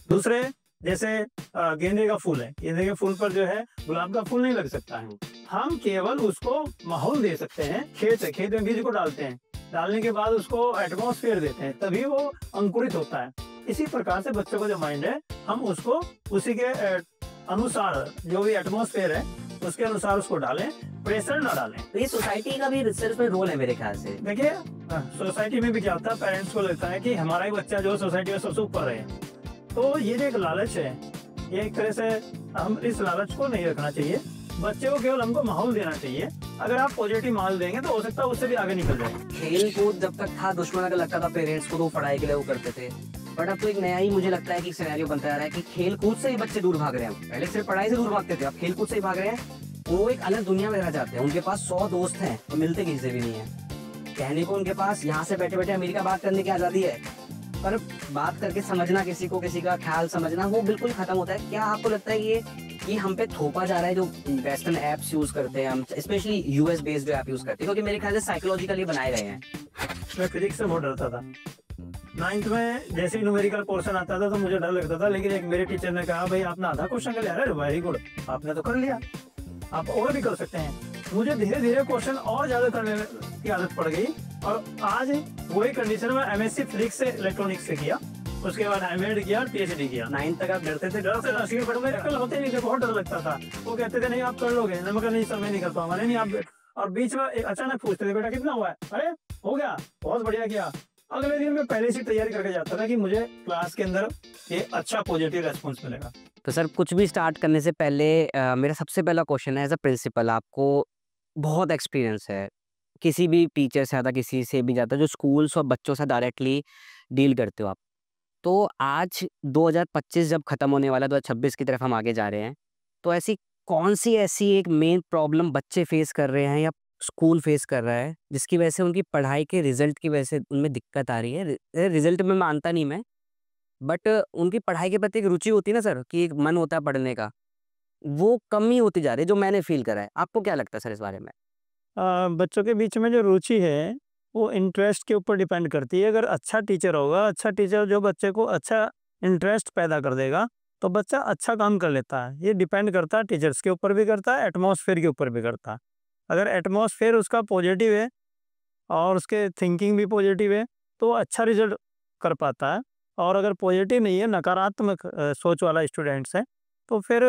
दूसरे जैसे गेंदे का फूल है, गेंदे के फूल पर जो है गुलाब का फूल नहीं लग सकता है। हम केवल उसको माहौल दे सकते हैं, खेत में बीज को डालते हैं, डालने के बाद उसको एटमॉस्फेयर देते हैं, तभी वो अंकुरित होता है। इसी प्रकार से बच्चों का जो माइंड है, हम उसको उसी के अनुसार जो भी एटमॉस्फेयर है उसके अनुसार उसको डालें, प्रेशर ना डालें। तो ये सोसाइटी का भी रिसर्च में रोल है मेरे ख्याल से। देखिए सोसाइटी में भी क्या होता है, पेरेंट्स को लगता है कि हमारा ही बच्चा जो सोसाइटी में सबसे ऊपर है, तो ये जो एक लालच है, ये एक तरह से हम इस लालच को नहीं रखना चाहिए। बच्चे को केवल हमको माहौल देना चाहिए। अगर आप पॉजिटिव माहौल देंगे तो हो सकता है उससे भी आगे निकल जाए। खेल कूद जब तक था दुश्मन का लगता था पेरेंट्स को, तो पढ़ाई के लिए वो करते थे, बट अब तो एक नया ही मुझे लगता है कि सिनेरियो बनता जा रहा है कि खेल कूद से ही बच्चे दूर भाग रहे हैं। पहले सिर्फ पढ़ाई से दूर भागते थे, अब खेल कूद से ही भाग रहे हैं। वो एक अलग दुनिया में रह जाते हैं, उनके पास 100 दोस्त हैं तो मिलते किसी से भी नहीं है। कहने को उनके पास यहाँ से बैठे बैठे अमेरिका बात करने की आजादी है, पर बात करके समझना किसी को, किसी का ख्याल समझना, वो बिल्कुल खत्म होता है। क्या आपको लगता है ये हम पे थोपा जा रहा है, जो वेस्टर्न एप्स यूज करते हैं हम, स्पेशली यूएस बेस्ड जो ऐप यूज करते हैं, क्योंकि मेरे ख्याल से साइकोलॉजिकली बनाए गए हैं। मैं फिजिक्स से बहुत डरता था। 9th में जैसे ही न्यूमेरिकल पोर्शन आता था तो मुझे डर लगता था, लेकिन एक मेरे टीचर ने कहा, भाई आपने आधा क्वेश्चन कर लिया, अरे वेरी गुड, आपने तो कर लिया, आप और भी कर सकते हैं। मुझे धीरे धीरे क्वेश्चन और ज्यादा करने की आदत पड़ गई, और आज वही कंडीशन में एमएससी फिजिक्स से इलेक्ट्रॉनिक्स से किया, उसके बाद एमएड किया, पीएचडी किया। 9th तक आप डरते थे, डर से नसीब पर मेरे कल होते नहीं थे, बहुत डर लगता था। वो कहते थे नहीं आप कर लोगे, मैं कहा नहीं सर मैं नहीं कर पाऊंगा, नहीं आप, और बीच में अचानक पूछते थे बेटा कितना हुआ है, अरे हो गया, बहुत बढ़िया किया। अगले दिन मैं पहले से तैयारी करके जाता था कि मुझे क्लास के अंदर ये अच्छा पॉजिटिव रेस्पॉन्स मिलेगा। तो सर कुछ भी स्टार्ट करने से पहले मेरा सबसे पहला क्वेश्चन है, एज अ प्रिंसिपल आपको बहुत एक्सपीरियंस है, किसी भी टीचर से ज़्यादा, किसी से भी ज़्यादा, जो स्कूल्स और बच्चों से डायरेक्टली डील करते हो आप, तो आज 2025 जब खत्म होने वाला, 2026 की तरफ हम आगे जा रहे हैं, तो ऐसी एक मेन प्रॉब्लम बच्चे फेस कर रहे हैं या स्कूल फेस कर रहा है, जिसकी वजह से उनकी पढ़ाई के रिजल्ट की वजह से उनमें दिक्कत आ रही है? रिजल्ट में मानता नहीं मैं, बट उनकी पढ़ाई के प्रति एक रुचि होती है ना सर, कि एक मन होता है पढ़ने का, वो कम ही होती जा रही है, जो मैंने फील करा है। आपको क्या लगता है सर इस बारे में? बच्चों के बीच में जो रुचि है वो इंटरेस्ट के ऊपर डिपेंड करती है। अगर अच्छा टीचर होगा, अच्छा टीचर जो बच्चे को अच्छा इंटरेस्ट पैदा कर देगा, तो बच्चा अच्छा काम कर लेता है। ये डिपेंड करता है, टीचर्स के ऊपर भी करता है, एटमॉस्फेयर के ऊपर भी करता है। अगर एटमॉस्फेयर उसका पॉजिटिव है और उसके थिंकिंग भी पॉजिटिव है, तो वो अच्छा रिजल्ट कर पाता है। और अगर पॉजिटिव नहीं है, नकारात्मक सोच वाला स्टूडेंट्स है, तो फिर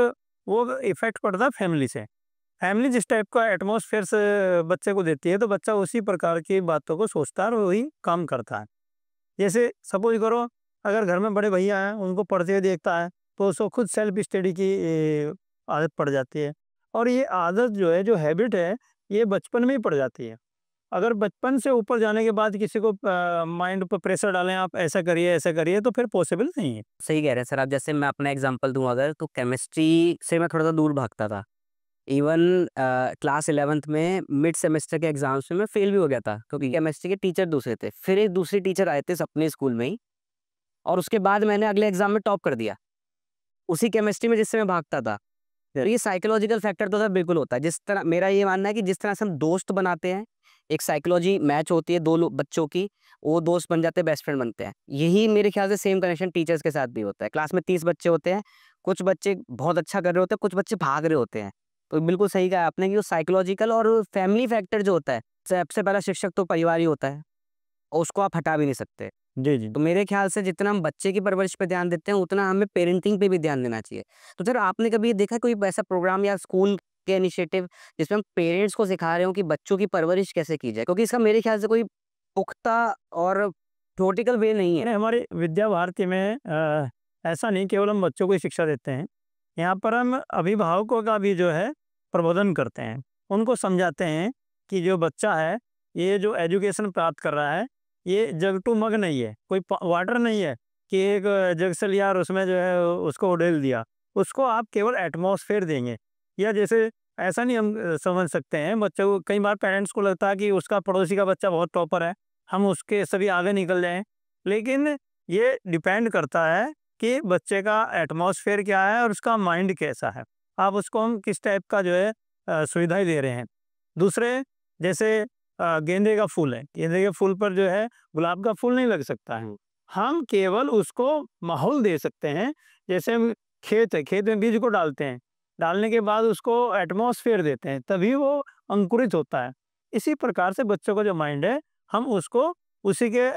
वो इफेक्ट पड़ता है फैमिली से। फैमिली जिस टाइप का एटमॉस्फेयर से बच्चे को देती है, तो बच्चा उसी प्रकार की बातों को सोचता है और वही काम करता है। जैसे सपोज करो, अगर घर में बड़े भैया हैं, उनको पढ़ते हुए देखता है, तो उसको खुद सेल्फ स्टडी की आदत पड़ जाती है। और ये आदत जो है, जो हैबिट है, ये बचपन में ही पड़ जाती है। अगर बचपन से ऊपर जाने के बाद किसी को माइंड पर प्रेशर डालें, आप ऐसा करिए, तो फिर पॉसिबल नहीं है। सही कह रहे हैं सर आप। जैसे मैं अपना एग्जांपल दूं अगर, तो केमिस्ट्री से मैं थोड़ा सा दूर भागता था। इवन क्लास 11th में मिड सेमेस्टर के एग्जाम्स में मैं फेल भी हो गया था, क्योंकि केमिस्ट्री के टीचर दूसरे थे। फिर एक दूसरी टीचर आए थे अपने स्कूल में ही, और उसके बाद मैंने अगले एग्जाम में टॉप कर दिया उसी केमिस्ट्री में जिससे मैं भागता था। तो ये साइकोलॉजिकल फैक्टर तो सर बिल्कुल होता है। जिस तरह मेरा ये मानना है कि जिस तरह से हम दोस्त बनाते हैं, एक साइकोलॉजी मैच होती है दो बच्चों की, वो दोस्त बन जाते हैं, बेस्ट फ्रेंड बनते हैं। यही मेरे ख्याल से सेम कनेक्शन टीचर्स के साथ भी होता है। क्लास में 30 बच्चे होते हैं, कुछ बच्चे बहुत अच्छा कर रहे होते हैं, कुछ बच्चे भाग रहे होते हैं। तो बिल्कुल सही कहा आपने कि वो साइकोलॉजिकल और फैमिली फैक्टर जो होता है, सबसे पहला शिक्षक तो परिवार ही होता है, और उसको आप हटा भी नहीं सकते। जी जी। तो मेरे ख्याल से जितना हम बच्चे की परवरिश पे ध्यान देते हैं, उतना हमें पेरेंटिंग पे भी ध्यान देना चाहिए। तो सर आपने कभी देखा कोई ऐसा प्रोग्राम या स्कूल के इनिशिएटिव जिसमें हम पेरेंट्स को सिखा रहे हो कि बच्चों की परवरिश कैसे की जाए? क्योंकि इसका मेरे ख्याल से कोई पुख्ता और थ्योरेटिकल वे नहीं है। नहीं, हमारी विद्या भारती में ऐसा नहीं केवल हम बच्चों को ही शिक्षा देते हैं। यहाँ पर हम अभिभावकों का भी जो है प्रबोधन करते हैं। उनको समझाते हैं कि जो बच्चा है, ये जो एजुकेशन प्राप्त कर रहा है, ये जग टू मग नहीं है, कोई वाटर नहीं है कि एक जग से लिया और उसमें जो है उसको उड़ेल दिया। उसको आप केवल एटमॉस्फेयर देंगे। या जैसे ऐसा नहीं हम समझ सकते हैं बच्चों को। कई बार पेरेंट्स को लगता है कि उसका पड़ोसी का बच्चा बहुत टॉपर है, हम उसके सभी आगे निकल जाएं। लेकिन ये डिपेंड करता है कि बच्चे का एटमॉस्फेयर क्या है और उसका माइंड कैसा है। आप उसको हम किस टाइप का जो है सुविधाएं दे रहे हैं। दूसरे जैसे गेंदे का फूल है, गेंदे के फूल पर जो है गुलाब का फूल नहीं लग सकता है। हम केवल उसको माहौल दे सकते हैं। जैसे हम खेत है, खेत में बीज को डालते हैं, डालने के बाद उसको एटमॉस्फेयर देते हैं, तभी वो अंकुरित होता है। इसी प्रकार से बच्चों का जो माइंड है, हम उसको उसी के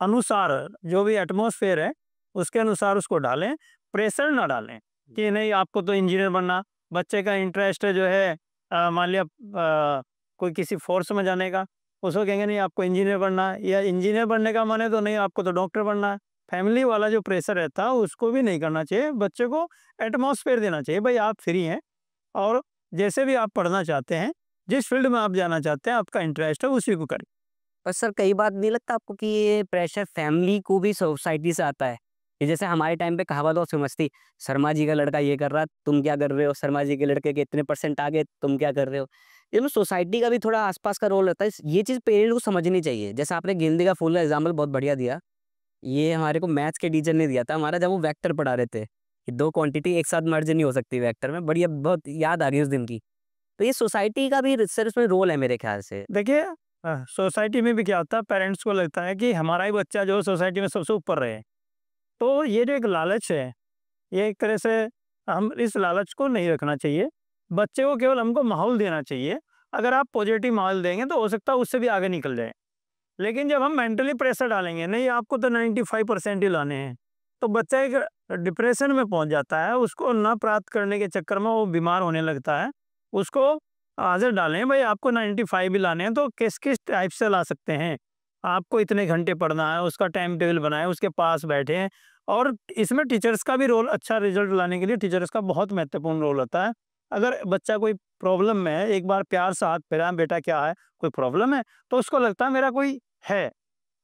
अनुसार जो भी एटमॉस्फेयर है, उसके अनुसार उसको डालें, प्रेशर ना डालें कि नहीं आपको तो इंजीनियर बनना। बच्चे का इंटरेस्ट जो है मान लिया कोई किसी फोर्स में जाने का, उसको कहेंगे नहीं आपको इंजीनियर बनना है, या इंजीनियर बनने का माने तो नहीं आपको तो डॉक्टर बनना है। फैमिली वाला जो प्रेशर रहता है उसको भी नहीं करना चाहिए, बच्चे को एटमॉस्फेयर देना चाहिए, भाई आप फ्री हैं और जैसे भी आप पढ़ना चाहते हैं, जिस फील्ड में आप जाना चाहते हैं, आपका इंटरेस्ट है उसी को करिए। पर सर कई बार नहीं लगता आपको कि ये प्रेशर फैमिली को भी सोसाइटी से आता है? ये जैसे हमारे टाइम पे कहावत और फेमस थी, शर्मा जी का लड़का ये कर रहा तुम क्या कर रहे हो, शर्मा जी के लड़के के इतने परसेंट आ गए तुम क्या कर रहे हो। ये ना सोसाइटी का भी थोड़ा आसपास का रोल रहता है, ये चीज़ पेरेंट्स को समझनी चाहिए। जैसे आपने गेंदे का फूल का एग्जाम्पल बहुत बढ़िया दिया, ये हमारे को मैथ्स के टीचर ने दिया था हमारा, जब वो वेक्टर पढ़ा रहे थे कि दो क्वांटिटी एक साथ मर्ज नहीं हो सकती वेक्टर में। बढ़िया, बहुत याद आ गई उस दिन की। तो ये सोसाइटी का भी सर उसमें रोल है मेरे ख्याल से। देखिए सोसाइटी में भी क्या होता है, पेरेंट्स को लगता है कि हमारा ही बच्चा जो सोसाइटी में सबसे ऊपर रहे, तो ये जो एक लालच है, ये एक तरह से हम इस लालच को नहीं रखना चाहिए। बच्चे को केवल हमको माहौल देना चाहिए। अगर आप पॉजिटिव माहौल देंगे तो हो सकता है उससे भी आगे निकल जाए। लेकिन जब हम मेंटली प्रेशर डालेंगे, नहीं आपको तो 95% ही लाने हैं, तो बच्चा एक डिप्रेशन में पहुंच जाता है। उसको ना प्राप्त करने के चक्कर में वो बीमार होने लगता है। उसको आदत डालें, भाई आपको 95 ही लाने हैं, तो किस किस टाइप से ला सकते हैं। आपको इतने घंटे पढ़ना है, उसका टाइम टेबल बनाएं, उसके पास बैठें। और इसमें टीचर्स का भी रोल, अच्छा रिजल्ट लाने के लिए टीचर्स का बहुत महत्वपूर्ण रोल होता है। अगर बच्चा कोई प्रॉब्लम में है, एक बार प्यार से हाथ फैलाएं, बेटा क्या है, कोई प्रॉब्लम है, तो उसको लगता है मेरा कोई है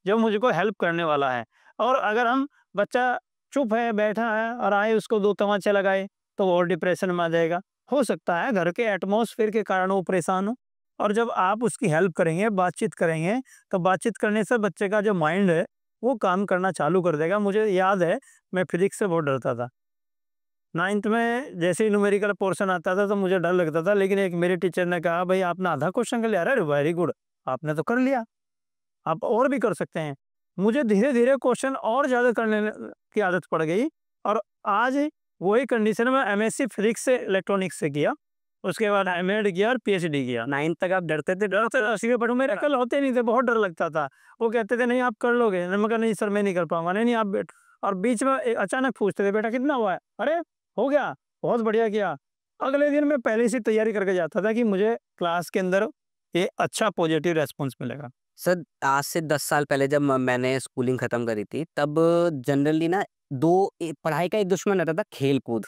जो मुझको हेल्प करने वाला है। और अगर हम बच्चा चुप है, बैठा है और आए उसको 2 तमाचे लगाए, तो वो और डिप्रेशन में आ जाएगा। हो सकता है घर के एटमॉस्फेयर के कारण वो परेशान हो। और जब आप उसकी हेल्प करेंगे, बातचीत करेंगे, तो बातचीत करने से बच्चे का जो माइंड है, वो काम करना चालू कर देगा। मुझे याद है, मैं फिज़िक्स से बहुत डरता था। 9th में जैसे ही न्यूमेरिकल पोर्शन आता था, तो मुझे डर लगता था, लेकिन एक मेरे टीचर ने कहा, "भई आपने आधा क्वेश्चन कर लिया।" अरे वेरी गुड! आपने तो कर लिया। आप और भी कर सकते हैं। मुझे धीरे-धीरे क्वेश्चन और ज़्यादा करने की आदत पड़ गई और आज वही कंडीशन में एमएससी फिज़िक्स से इलेक्ट्रॉनिक्स से किया। उसके बाद एमएड किया और पीएचडी किया। 9th तक आप डरते थे, डरते थे, 80 में पढ़ूँ, मेरे अकल होते नहीं थे, बहुत डर लगता था। वो कहते थे, "नहीं आप कर लोगे।" मैंने कहा, "नहीं सर, मैं नहीं कर पाऊँगा।" "नहीं, नहीं आप बैठ।" और बीच में अचानक पूछते थे, "बेटा कितना हुआ है?" "अरे! हो गया, बहुत बढ़िया किया।" अगले दिन मैं पहले से तैयारी करके जाता था कि मुझे क्लास के अंदर ये अच्छा पॉजिटिव रिस्पॉन्स मिलेगा। सर आज से 10 साल पहले जब मैंने स्कूलिंग खत्म करी थी, तब जनरली ना पढ़ाई का एक दुश्मन रहता था, खेल कूद।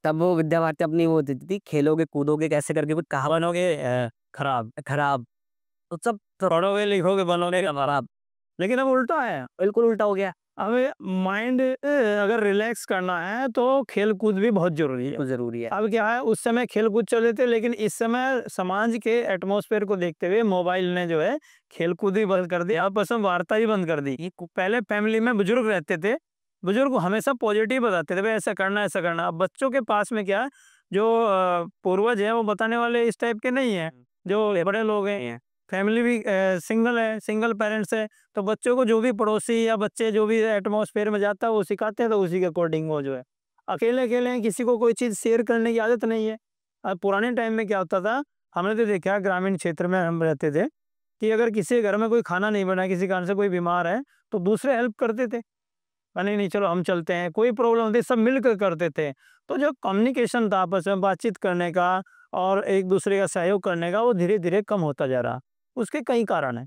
तब वो विद्या भारती अपनी वो देती थी, खेलोगे कूदोगे कैसे करके कुछ कहावत बनोगे खराब, खराब। तो सब तो पढ़ोगे लिखोगे बनोगे खराब। लेकिन अब उल्टा है। बिल्कुल उल्टा हो गया। हमें माइंड अगर रिलैक्स करना है तो खेल कूद भी बहुत जरूरी है। तो जरूरी है। अब क्या है, उस समय खेल कूद चल रहे थे, लेकिन इस समय समाज के एटमॉस्फेयर को देखते हुए मोबाइल ने जो है खेल कूद ही बंद कर दी, आपस में वार्ता ही बंद कर दी। पहले फैमिली में बुजुर्ग रहते थे, बुजुर्ग हमेशा पॉजिटिव बताते थे, भाई ऐसा करना ऐसा करना। अब बच्चों के पास में क्या है, जो पूर्वज है वो बताने वाले इस टाइप के नहीं है। जो बड़े लोग हैं, फैमिली भी सिंगल है, सिंगल पेरेंट्स है, तो बच्चों को जो भी पड़ोसी या बच्चे जो भी एटमॉस्फेयर में जाता है वो सिखाते हैं, तो उसी के अकॉर्डिंग वो जो है अकेले अकेले हैं, किसी को कोई चीज़ शेयर करने की आदत नहीं है। अब पुराने टाइम में क्या होता था, हमने तो देखा है, ग्रामीण क्षेत्र में हम रहते थे कि अगर किसी के घर में कोई खाना नहीं बना, किसी कारण से कोई बीमार है, तो दूसरे हेल्प करते थे। नहीं नहीं चलो हम चलते हैं, कोई प्रॉब्लम होती सब मिलकर करते थे। तो जो कम्युनिकेशन था आपस में बातचीत करने का और एक दूसरे का सहयोग करने का, वो धीरे धीरे कम होता जा रहा। उसके कई कारण हैं।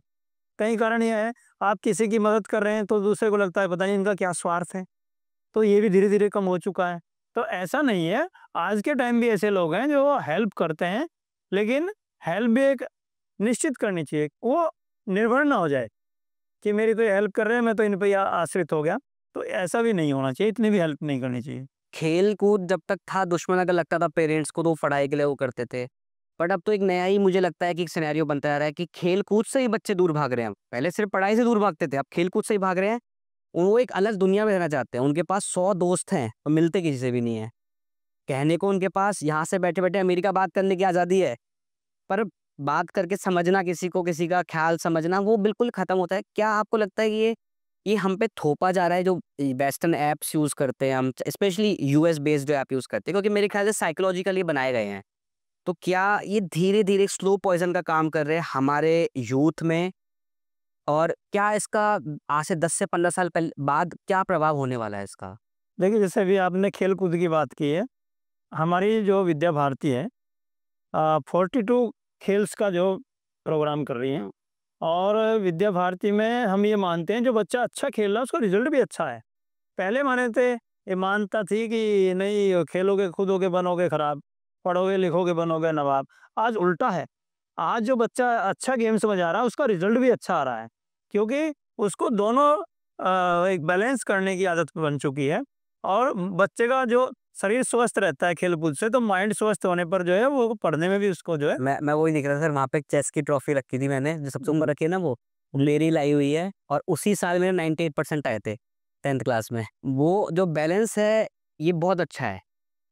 कई कारण ये है, आप किसी की मदद कर रहे हैं तो दूसरे को लगता है पता नहीं इनका क्या स्वार्थ है, तो ये भी धीरे धीरे कम हो चुका है। तो ऐसा नहीं है, आज के टाइम भी ऐसे लोग हैं जो हेल्प करते हैं, लेकिन हेल्प भी एक निश्चित करनी चाहिए। वो निर्भर ना हो जाए कि मेरी तो ये हेल्प कर रहे हैं, मैं तो इन पे आश्रित हो गया। तो ऐसा भी नहीं होना चाहिए, इतनी भी हेल्प नहीं करनी चाहिए। खेल कूद जब तक था दुश्मन अगर लगता था पेरेंट्स को, तो वो पढ़ाई के लिए वो करते थे। बट अब तो एक नया ही मुझे लगता है कि एक सिनेरियो बनता जा रहा है कि खेल कूद से ही बच्चे दूर भाग रहे हैं। पहले सिर्फ पढ़ाई से दूर भागते थे, अब खेल कूद से ही भाग रहे हैं। वो एक अलग दुनिया में रहना चाहते हैं। उनके पास 100 दोस्त हैं और मिलते किसी से भी नहीं है। कहने को उनके पास यहाँ से बैठे बैठे अमेरिका बात करने की आज़ादी है, पर बात करके समझना किसी को, किसी का ख्याल समझना, वो बिल्कुल खत्म होता है। क्या आपको लगता है कि कि हम पे थोपा जा रहा है, जो वेस्टर्न ऐप्स यूज़ करते हैं हम, स्पेशली यूएस बेस्ड जो ऐप यूज़ करते हैं, क्योंकि मेरे ख्याल से साइकोलॉजिकली बनाए गए हैं। तो क्या ये धीरे-धीरे स्लो पॉइज़न का काम कर रहे हैं हमारे यूथ में? और क्या इसका आज से 10 से 15 साल बाद क्या प्रभाव होने वाला है इसका? देखिए, जैसे अभी आपने खेल-कूद की बात की है, हमारी जो विद्या भारती है 42 खेल्स का जो प्रोग्राम कर रही हैं और विद्या भारती में हम ये मानते हैं जो बच्चा अच्छा खेल रहा है उसका रिज़ल्ट भी अच्छा है। पहले माने थे, ये मानता थी कि नहीं खेलोगे कूदोगे बनोगे खराब, पढ़ोगे लिखोगे बनोगे नवाब। आज उल्टा है, आज जो बच्चा अच्छा गेम समझ आ रहा है उसका रिजल्ट भी अच्छा आ रहा है, क्योंकि उसको दोनों एक बैलेंस करने की आदत बन चुकी है। और बच्चे का जो शरीर स्वस्थ रहता है खेल कूद से, तो माइंड स्वस्थ होने पर जो है वो पढ़ने में भी उसको जो है। मैं वही देख रहा था सर, वहाँ पे एक चेस की ट्रॉफी रखी थी मैंने, जो सबसे ऊपर रखी है ना, वो मेरी लाई हुई है, और उसी साल मेरे 98% आए थे 10th क्लास में। वो जो बैलेंस है, ये बहुत अच्छा है।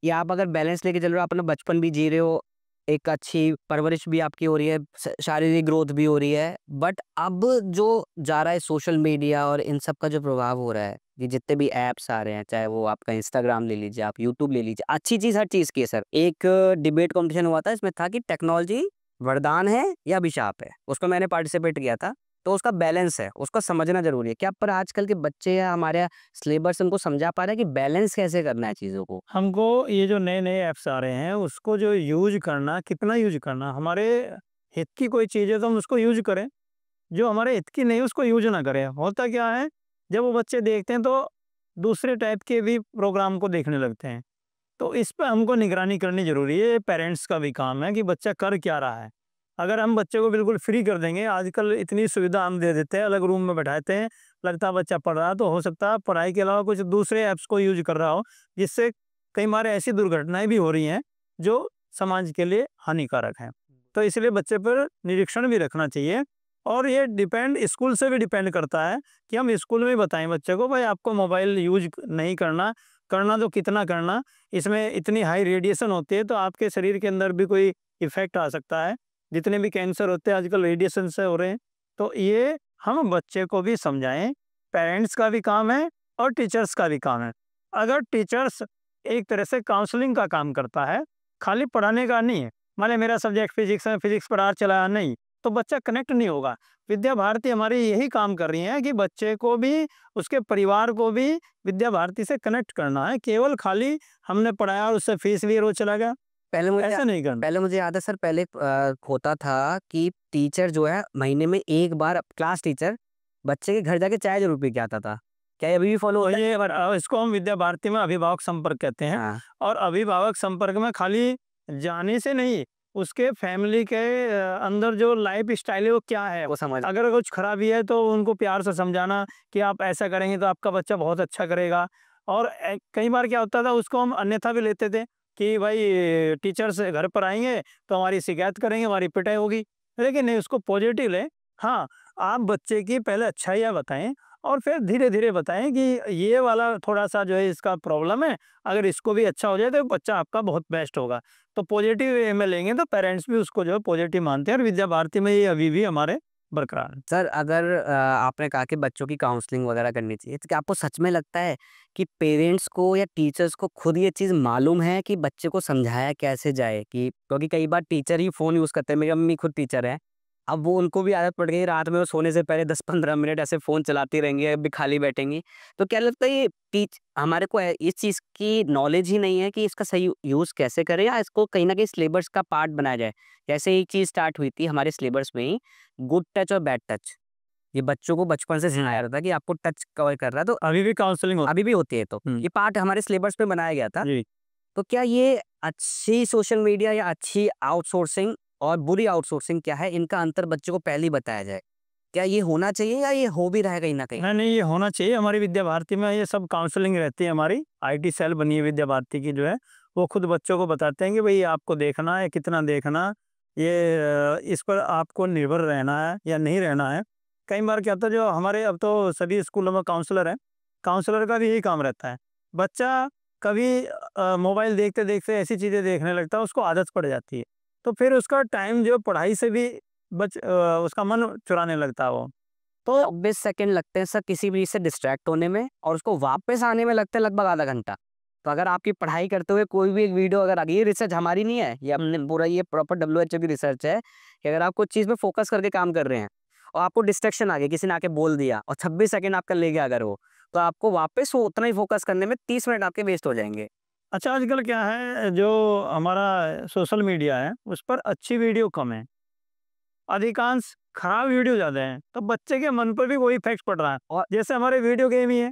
ये आप अगर बैलेंस लेके चल रहे हो, आप अपना बचपन भी जी रहे हो, एक अच्छी परवरिश भी आपकी हो रही है, शारीरिक ग्रोथ भी हो रही है। बट अब जो जा रहा है सोशल मीडिया और इन सब का जो प्रभाव हो रहा है, ये जितने भी ऐप्स आ रहे हैं, चाहे वो आपका इंस्टाग्राम ले लीजिए, आप यूट्यूब ले लीजिए, अच्छी चीज़ हर चीज़ की है सर। एक डिबेट कॉम्पिटिशन हुआ था, इसमें था कि टेक्नोलॉजी वरदान है या अभिशाप है, उसमें मैंने पार्टिसिपेट किया था। तो उसका बैलेंस है, उसका समझना ज़रूरी है। क्या पर आजकल के बच्चे या हमारे सिलेबस उनको समझा पा रहे हैं कि बैलेंस कैसे करना है चीज़ों को? हमको ये जो नए-नए ऐप्स आ रहे हैं, उसको जो यूज़ करना, कितना यूज़ करना, हमारे हित की कोई चीज़ है तो हम उसको यूज़ करें, जो हमारे हित की नहीं उसको यूज़ ना करें। होता क्या है, जब वो बच्चे देखते हैं तो दूसरे टाइप के भी प्रोग्राम को देखने लगते हैं। तो इस पे हमको निगरानी करनी ज़रूरी है, पेरेंट्स का भी काम है कि बच्चा कर क्या रहा है। अगर हम बच्चे को बिल्कुल फ्री कर देंगे, आजकल इतनी सुविधा हम दे देते हैं, अलग रूम में बैठाते हैं, लगता है बच्चा पढ़ रहा है, तो हो सकता है पढ़ाई के अलावा कुछ दूसरे ऐप्स को यूज़ कर रहा हो, जिससे कई बार ऐसी दुर्घटनाएँ भी हो रही हैं, जो समाज के लिए हानिकारक हैं। तो इसलिए बच्चे पर निरीक्षण भी रखना चाहिए और ये डिपेंड स्कूल से भी डिपेंड करता है कि हम स्कूल में बताएँ बच्चे को, भाई आपको मोबाइल यूज़ नहीं करना, करना तो कितना करना, इसमें इतनी हाई रेडिएशन होती है तो आपके शरीर के अंदर भी कोई इफ़ेक्ट आ सकता है। जितने भी कैंसर होते हैं आजकल रेडिएशन से हो रहे हैं। तो ये हम बच्चे को भी समझाएँ, पेरेंट्स का भी काम है और टीचर्स का भी काम है। अगर टीचर्स एक तरह से काउंसलिंग का काम करता है, खाली पढ़ाने का नहीं है। मान लें मेरा सब्जेक्ट फिज़िक्स है, फिज़िक्स पढ़ा चला नहीं, तो बच्चा कनेक्ट नहीं होगा। विद्या भारती हमारी यही काम कर रही है कि बच्चे को भी, उसके परिवार को भी विद्या भारती से कनेक्ट करना है। केवल खाली हमने पढ़ाया और उससे फीस लिए रोज़ चला गया, ऐसा नहीं करना। पहले मुझे याद है सर, पहले होता था कि टीचर जो है महीने में एक बार, क्लास टीचर बच्चे के घर जाके चाय ज़रूर पी के आता था। क्या ये अभी भी फॉलो तो होता है? ये इसको हम विद्या भारती में अभिभावक संपर्क कहते हैं। हाँ। और अभिभावक संपर्क में खाली जाने से नहीं, उसके फैमिली के अंदर जो लाइफ स्टाइल है वो क्या है, वो समझ अगर कुछ खराबी है तो उनको प्यार से समझाना कि आप ऐसा करेंगे तो आपका बच्चा बहुत अच्छा करेगा। और कई बार क्या होता था, उसको हम अन्यथा भी लेते थे कि भाई टीचर से घर पर आएंगे तो हमारी शिकायत करेंगे, हमारी पिटाई होगी। लेकिन नहीं, उसको पॉजिटिव लें। हाँ, आप बच्चे की पहले अच्छाइयाँ बताएं और फिर धीरे-धीरे बताएँ कि ये वाला थोड़ा-सा जो है इसका प्रॉब्लम है, अगर इसको भी अच्छा हो जाए तो बच्चा आपका बहुत बेस्ट होगा। तो पॉजिटिव वे में लेंगे तो पेरेंट्स भी उसको जो है पॉजिटिव मानते हैं और विद्या भारती में ये अभी भी हमारे बरकरार है। सर, अगर आपने कहा कि बच्चों की काउंसलिंग वगैरह करनी चाहिए, तो क्या आपको सच में लगता है कि पेरेंट्स को या टीचर्स को खुद ये चीज़ मालूम है कि बच्चे को समझाया कैसे जाए? कि क्योंकि कई बार टीचर ही फ़ोन यूज़ करते हैं, मेरी मम्मी खुद टीचर है। अब वो, उनको भी आदत पड़ गई है, रात में वो सोने से पहले 10-15 मिनट ऐसे फ़ोन चलाती रहेंगी, अभी खाली बैठेंगी। तो क्या लगता है ये हमारे को इस चीज़ की नॉलेज ही नहीं है कि इसका सही यूज़ कैसे करें, या इसको कहीं न कहीं सिलेबस का पार्ट बनाया जाए? जैसे एक चीज़ स्टार्ट हुई थी हमारे सिलेबस में ही, गुड टच और बैड टच। ये बच्चों को बचपन से सिखाया जाता था कि आपको टच कवर कर रहा है, तो अभी भी काउंसलिंग अभी भी होती है, तो हुँ, ये पार्ट हमारे सिलेबस में बनाया गया था। जी। तो क्या ये अच्छी सोशल मीडिया या अच्छी आउटसोर्सिंग और बुरी आउटसोर्सिंग क्या है, इनका अंतर बच्चों को पहले ही बताया जाए? क्या ये होना चाहिए या ये हो भी रहा है कहीं न कहीं? नहीं, नहीं, ये होना चाहिए। हमारी विद्या भारती में ये सब काउंसलिंग रहती है हमारी, आईटी सेल बनी है विद्या भारती की जो है, वो खुद बच्चों को बताते हैं कि भई आपको देखना है, कितना देखना, ये इस पर आपको निर्भर रहना है या नहीं रहना है। कई बार क्या होता है, जो हमारे अब तो सभी स्कूलों में काउंसलर हैं, काउंसलर का भी यही काम रहता है। बच्चा कभी मोबाइल देखते-देखते ऐसी चीज़ें देखने लगता है, उसको आदत पड़ जाती है। तो फिर उसका टाइम जो पढ़ाई से भी उसका मन चुराने लगता है वो। तो 26 सेकंड लगते हैं सर किसी भी चीज से डिस्ट्रैक्ट होने में, और उसको वापस आने में लगते हैं लगभग आधा घंटा। तो अगर आपकी पढ़ाई करते हुए कोई भी एक वीडियो अगर आ गई, ये रिसर्च हमारी नहीं है, ये हमने पूरा ये प्रॉपर WHO की रिसर्च है कि अगर आप कुछ चीज में फोकस करके काम कर रहे हैं और आपको डिस्ट्रैक्शन आ गया, किसी ने आके बोल दिया और 26 सेकंड आपका ले गया अगर वो, तो आपको वापस वो उतना ही फोकस करने में 30 मिनट आपके वेस्ट हो जाएंगे। अच्छा, आजकल क्या है, जो हमारा सोशल मीडिया है उस पर अच्छी वीडियो कम है, अधिकांश खराब वीडियो ज़्यादा हैं, तो बच्चे के मन पर भी वही इफ़ेक्ट पड़ रहा है। और जैसे हमारे वीडियो गेम ही है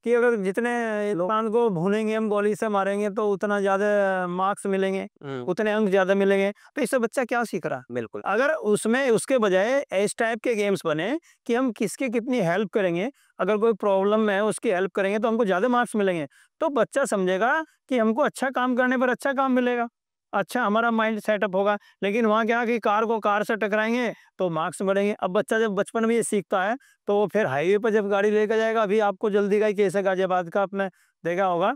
कि अगर जितने इंसान को भूनेंगे हम, गोली से मारेंगे, तो उतना ज़्यादा मार्क्स मिलेंगे, उतने अंक ज़्यादा मिलेंगे, तो इससे बच्चा क्या सीख रहा है? बिल्कुल अगर उसमें उसके बजाय इस टाइप के गेम्स बने कि हम किसकी कितनी हेल्प करेंगे, अगर कोई प्रॉब्लम में है उसकी हेल्प करेंगे तो हमको ज़्यादा मार्क्स मिलेंगे, तो बच्चा समझेगा कि हमको अच्छा काम करने पर अच्छा काम मिलेगा, अच्छा हमारा माइंड सेटअप होगा। लेकिन वहाँ क्या कि कार को कार से टकराएंगे तो मार्क्स बढ़ेंगे। अब बच्चा जब बचपन में ये सीखता है तो वो फिर हाईवे पर जब गाड़ी लेकर जाएगा, अभी आपको जल्दी का ही केस है गाजियाबाद का, आपने देखा होगा,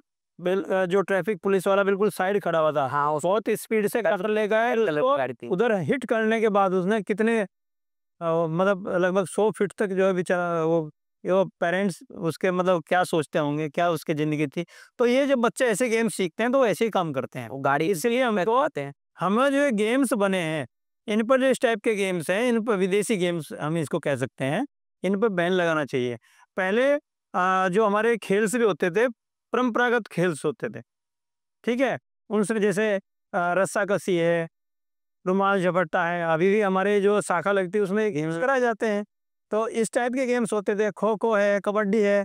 जो ट्रैफिक पुलिस वाला बिल्कुल साइड खड़ा हुआ था, हाँ, बहुत स्पीड से टक्कर ले गए, तो गाड़ी थी। उधर हिट करने के बाद उसने कितने मतलब लगभग 100 फीट तक जो है बेचारा वो पेरेंट्स उसके मतलब क्या सोचते होंगे, क्या उसकी ज़िंदगी थी। तो ये जब बच्चे ऐसे गेम सीखते हैं तो वो ऐसे ही काम करते हैं। वो गाड़ी इसलिए हमें तो आते हैं। हमें जो ये गेम्स बने हैं, इन पर जो इस टाइप के गेम्स हैं, इन पर विदेशी गेम्स हम इसको कह सकते हैं, इन पर बैन लगाना चाहिए। पहले जो हमारे खेल्स भी होते थे, परंपरागत खेल्स होते थे, ठीक है? उनसे जैसे रस्साकसी है, रुमाल झपट्टा है, अभी भी हमारे जो शाखा लगती है उसमें गेम्स कराए जाते हैं। तो इस टाइप के गेम्स होते थे, खो-खो है, कबड्डी है,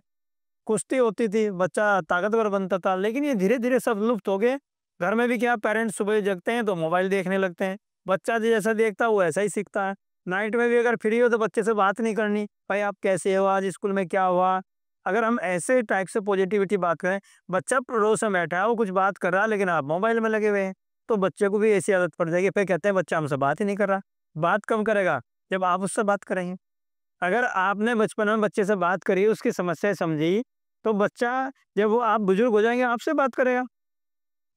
कुश्ती होती थी, बच्चा ताकतवर बनता था। लेकिन ये धीरे-धीरे सब लुप्त हो गए। घर में भी क्या, पेरेंट्स सुबह जगते हैं तो मोबाइल देखने लगते हैं। बच्चा जैसा देखता है वो ऐसा ही सीखता है। नाइट में भी अगर फ्री हो तो बच्चे से बात नहीं करनी, भाई आप कैसे हो, आज स्कूल में क्या हुआ? अगर हम ऐसे टाइप से पॉजिटिविटी बात करें, बच्चा पड़ोस में बैठा है, वो कुछ बात कर रहा है लेकिन आप मोबाइल में लगे हुए हैं, तो बच्चे को भी ऐसी आदत पड़ जाएगी। फिर कहते हैं बच्चा हमसे बात ही नहीं कर रहा। बात कब करेगा? जब आप उससे बात करेंगे। अगर आपने बचपन में बच्चे से बात करी, उसकी समस्याएँ समझी, तो बच्चा जब वो आप बुजुर्ग हो जाएँगे आपसे बात करेगा।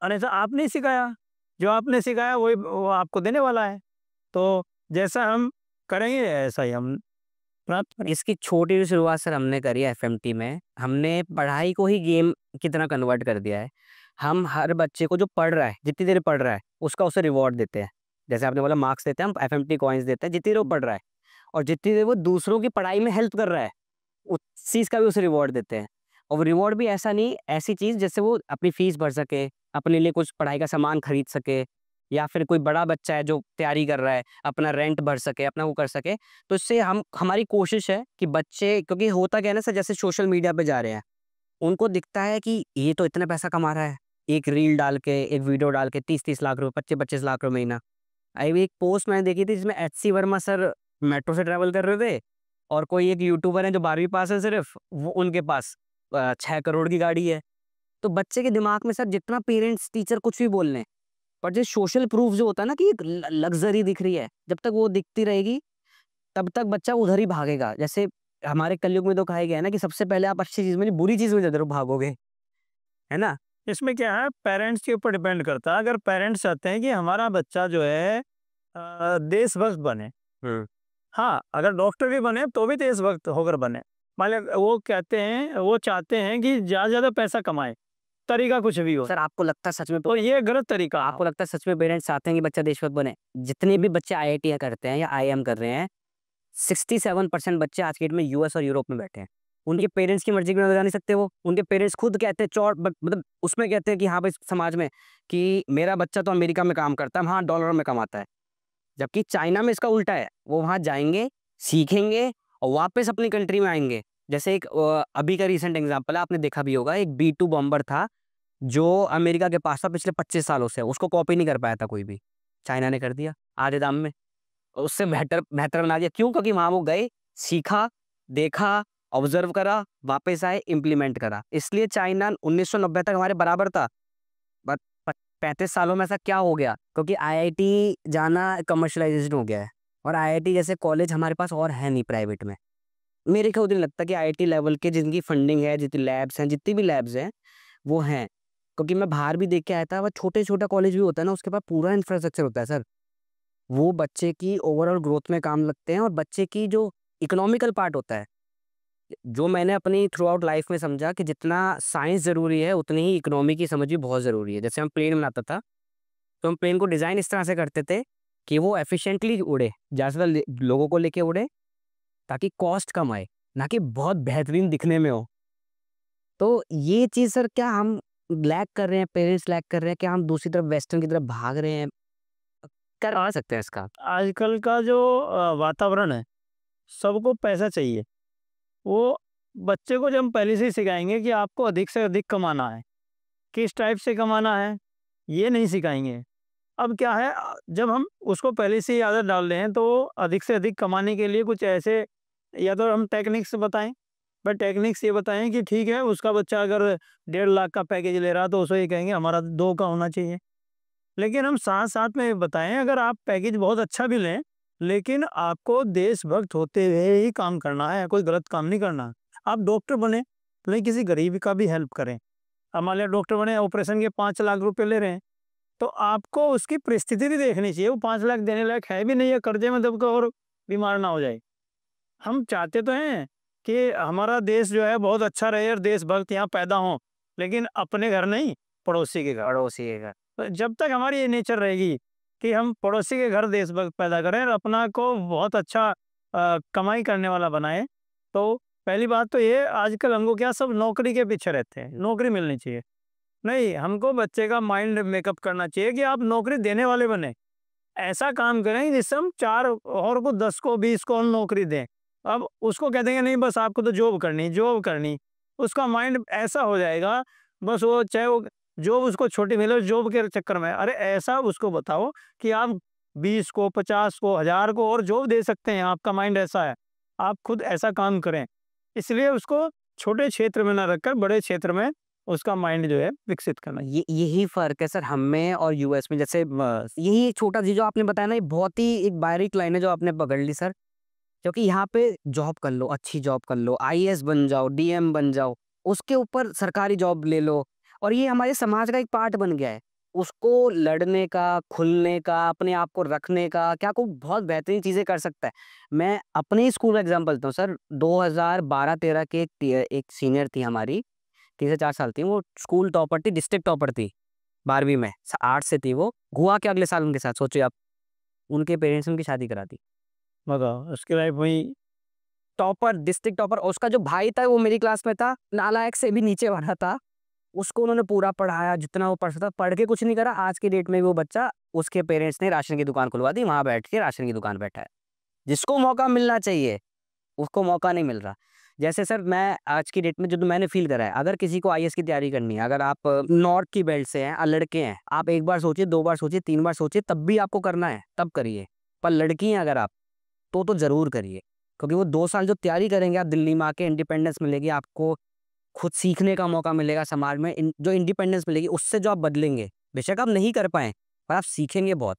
और ऐसा आपने सिखाया, जो आपने सिखाया वही वो आपको देने वाला है। तो जैसा हम करेंगे ऐसा ही हम प्राप्त करेंगे। इसकी छोटी सी शुरुआत सर हमने करी है एफएमटी में। हमने पढ़ाई को ही गेम की तरह कन्वर्ट कर दिया है। हम हर बच्चे को जो पढ़ रहा है, जितनी देर पढ़ रहा है, उसका उसे रिवॉर्ड देते हैं। जैसे आपने बोला मार्क्स देते हैं, हम एफएमटी कॉइन्स देते हैं जितनी देर वो पढ़ रहा है, और जितनी देर वो दूसरों की पढ़ाई में हेल्प कर रहा है, उस चीज़ का भी उसे रिवॉर्ड देते हैं। और वो रिवॉर्ड भी ऐसा नहीं, ऐसी चीज़ जिससे वो अपनी फीस भर सके, अपने लिए कुछ पढ़ाई का सामान खरीद सके, या फिर कोई बड़ा बच्चा है जो तैयारी कर रहा है, अपना रेंट भर सके, अपना वो कर सके। तो इससे हम हमारी कोशिश है कि बच्चे, क्योंकि होता क्या है ना सर, जैसे सोशल मीडिया पे जा रहे हैं, उनको दिखता है कि ये तो इतना पैसा कमा रहा है, एक रील डाल के, एक वीडियो डाल के 30-30 लाख रुपए, 25-25 लाख रुपए महीना। अभी एक पोस्ट मैंने देखी थी जिसमें एचसी वर्मा सर मेट्रो से ट्रैवल कर रहे थे, और कोई एक यूट्यूबर है जो 12वीं पास है सिर्फ, वो उनके पास 6 करोड़ की गाड़ी है। तो बच्चे के दिमाग में सर जितना पेरेंट्स टीचर कुछ भी बोल लें, पर जो सोशल प्रूफ जो होता है ना कि एक लग्जरी दिख रही है, जब तक वो दिखती रहेगी तब तक बच्चा उधर ही भागेगा। जैसे हमारे कलयुग में तो कहा गया है ना कि सबसे पहले आप अच्छी चीज में नहीं, बुरी चीज में जरूर भागोगे, है ना? इसमें क्या है, पेरेंट्स के ऊपर डिपेंड करता है। अगर पेरेंट्स चाहते हैं कि हमारा बच्चा जो है देशभक्त बने, हाँ, अगर डॉक्टर भी बने तो भी देशभक्त होकर बने। मान लिया वो कहते हैं, वो चाहते हैं कि ज़्यादा से ज़्यादा पैसा कमाए, तरीका कुछ भी हो, सर आपको लगता है सच में, तो ये गलत तरीका है। आपको लगता है सच में पेरेंट्स चाहते हैं कि बच्चा देशभक्त बने? जितने भी बच्चे आईआईटी करते हैं या आईएम कर रहे हैं, 67% बच्चे आज की डेट में यूएस और यूरोप में बैठे हैं। उनके पेरेंट्स की मर्जी के बिना तो जा नहीं सकते वो। उनके पेरेंट्स खुद कहते हैं चौड़ मतलब उसमें कहते हैं कि हाँ भाई समाज में कि मेरा बच्चा तो अमेरिका में काम करता है, वहाँ डॉलर में कमाता है। जबकि चाइना में इसका उल्टा है, वो वहाँ जाएंगे, सीखेंगे और वापस अपनी कंट्री में आएंगे। जैसे एक अभी का रिसेंट एग्जाम्पल है, आपने देखा भी होगा, एक B2 बॉम्बर था जो अमेरिका के पास था पिछले 25 सालों से, उसको कॉपी नहीं कर पाया था कोई भी, चाइना ने कर दिया आधे दाम में, उससे बेहतर बेहतर बना दिया। क्यों? क्योंकि वहां वो गए, सीखा, देखा, ऑब्जर्व करा, वापस आए, इम्प्लीमेंट करा। इसलिए चाइना 1990 तक हमारे बराबर था, बट 35 सालों में ऐसा क्या हो गया? क्योंकि आईआईटी जाना कमर्शलाइजेशन हो गया है, और आईआईटी जैसे कॉलेज हमारे पास और है नहीं प्राइवेट में। मेरे को नहीं लगता कि आईआईटी लेवल के जिनकी फंडिंग है, जितनी लैब्स हैं, जितनी भी लैब्स हैं वो हैं। क्योंकि मैं बाहर भी देख के आया था, वह छोटे छोटा कॉलेज भी होता है ना, उसके पास पूरा इंफ्रास्ट्रक्चर होता है सर। वो बच्चे की ओवरऑल ग्रोथ में काम लगते हैं, और बच्चे की जो इकोनॉमिकल पार्ट होता है। जो मैंने अपनी थ्रू आउट लाइफ में समझा कि जितना साइंस ज़रूरी है, उतनी ही इकोनॉमी की समझ भी बहुत ज़रूरी है। जैसे हम प्लेन बनाता था, तो हम प्लेन को डिज़ाइन इस तरह से करते थे कि वो एफिशिएंटली उड़े, ज़्यादा से ज़्यादा लोगों को लेके उड़े, ताकि कॉस्ट कम आए, ना कि बहुत बेहतरीन दिखने में हो। तो ये चीज़ सर क्या हम लैग कर रहे हैं, पेरेंट्स लैग कर रहे हैं, क्या हम दूसरी तरफ वेस्टर्न की तरफ भाग रहे हैं? करवा सकते हैं इसका? आजकल का जो वातावरण है, सबको पैसा चाहिए। वो बच्चे को जब हम पहले से ही सिखाएँगे कि आपको अधिक से अधिक कमाना है, किस टाइप से कमाना है, ये नहीं सिखाएँगे। अब क्या है जब हम उसको पहले से ही आदत डाल दें तो अधिक से अधिक कमाने के लिए कुछ ऐसे या तो हम टेक्निक्स बताएं, पर टेक्निक्स ये बताएं कि ठीक है उसका बच्चा अगर 1.5 लाख का पैकेज ले रहा तो उसको ये कहेंगे हमारा 2 का होना चाहिए। लेकिन हम साथ साथ में ये बताएं अगर आप पैकेज बहुत अच्छा भी लें लेकिन आपको देशभक्त होते हुए ही काम करना है, कोई गलत काम नहीं करना। आप डॉक्टर बने लेकिन किसी गरीब का भी हेल्प करें। अब मान लिया डॉक्टर बने, ऑपरेशन के 5 लाख रुपए ले रहे हैं, तो आपको उसकी परिस्थिति भी देखनी चाहिए। वो 5 लाख देने लायक है भी नहीं है, कर्जे में दब के और बीमार ना हो जाए। हम चाहते तो हैं कि हमारा देश जो है बहुत अच्छा रहे और देशभक्त यहाँ पैदा हों, लेकिन अपने घर नहीं, पड़ोसी के घर। पड़ोसी के घर। तो जब तक हमारी ये नेचर रहेगी कि हम पड़ोसी के घर देशभक्त पैदा करें और अपना को बहुत अच्छा कमाई करने वाला बनाएं, तो पहली बात तो ये आजकल हमको क्या सब नौकरी के पीछे रहते हैं, नौकरी मिलनी चाहिए। नहीं, हमको बच्चे का माइंड मेकअप करना चाहिए कि आप नौकरी देने वाले बने। ऐसा काम करें जिससे हम 4 और को 10 को 20 को हम नौकरी दें। अब उसको कह देंगे नहीं बस आपको तो जॉब करनी, जॉब करनी। उसका माइंड ऐसा हो जाएगा, बस वो चाहे वो जॉब उसको छोटी मिले जॉब के चक्कर में। अरे ऐसा उसको बताओ कि आप 20 को 50 को 1000 को और जॉब दे सकते हैं, आपका माइंड ऐसा है। आप खुद ऐसा काम करें। इसलिए उसको छोटे क्षेत्र में ना रखकर बड़े क्षेत्र में उसका माइंड जो है विकसित करना। ये यही फ़र्क है सर हम में और यूएस में। जैसे यही छोटा चीज़ जो आपने बताया ना, ये बहुत ही एक बारीक लाइन है जो आपने पकड़ ली सर। क्योंकि यहाँ पे जॉब कर लो, अच्छी जॉब कर लो, आईएएस बन जाओ, डीएम बन जाओ, उसके ऊपर सरकारी जॉब ले लो, और ये हमारे समाज का एक पार्ट बन गया है। उसको लड़ने का, खुलने का, अपने आप को रखने का, क्या कोई बहुत बेहतरीन चीज़ें कर सकता है। मैं अपने ही स्कूल का एग्ज़ाम्पल देता हूँ सर। 2012-13 के एक सीनियर थी हमारी, 3 से 4 साल थी, वो स्कूल टॉपर थी, डिस्ट्रिक्ट टॉपर थी 12वीं में, आर्ट्स से थी वो। हुआ क्या अगले साल उनके साथ, सोचिए आप, उनके पेरेंट्स ने उनकी शादी करा दी। बताओ उसकी लाइफ वही। टॉपर, डिस्ट्रिक्ट टॉपर, और उसका जो भाई था वो मेरी क्लास में था, नालायक से भी नीचे वाला था। उसको उन्होंने पूरा पढ़ाया जितना वो पढ़ सकता, पढ़ के कुछ नहीं करा। आज के डेट में वो बच्चा, उसके पेरेंट्स ने राशन की दुकान खुलवा दी, वहाँ बैठ के राशन की दुकान बैठा है। जिसको मौका मिलना चाहिए, उसको मौका नहीं मिल रहा। जैसे सर मैं आज की डेट में जो मैंने फ़ील करा है, अगर किसी को आईएएस की तैयारी करनी है, अगर आप नॉर्थ की बेल्ट से हैं, लड़के हैं, आप 1 बार सोचिए, 2 बार सोचिए, 3 बार सोचिए, तब भी आपको करना है, तब करिए। पर लड़की हैं अगर आप, तो ज़रूर करिए। क्योंकि वो 2 साल जो तैयारी करेंगे, आप दिल्ली में आके इंडिपेंडेंस मिलेगी, आपको खुद सीखने का मौका मिलेगा समाज में। जो इंडिपेंडेंस मिलेगी उससे जो आप बदलेंगे, बेशक आप नहीं कर पाएँ, पर आप सीखेंगे बहुत।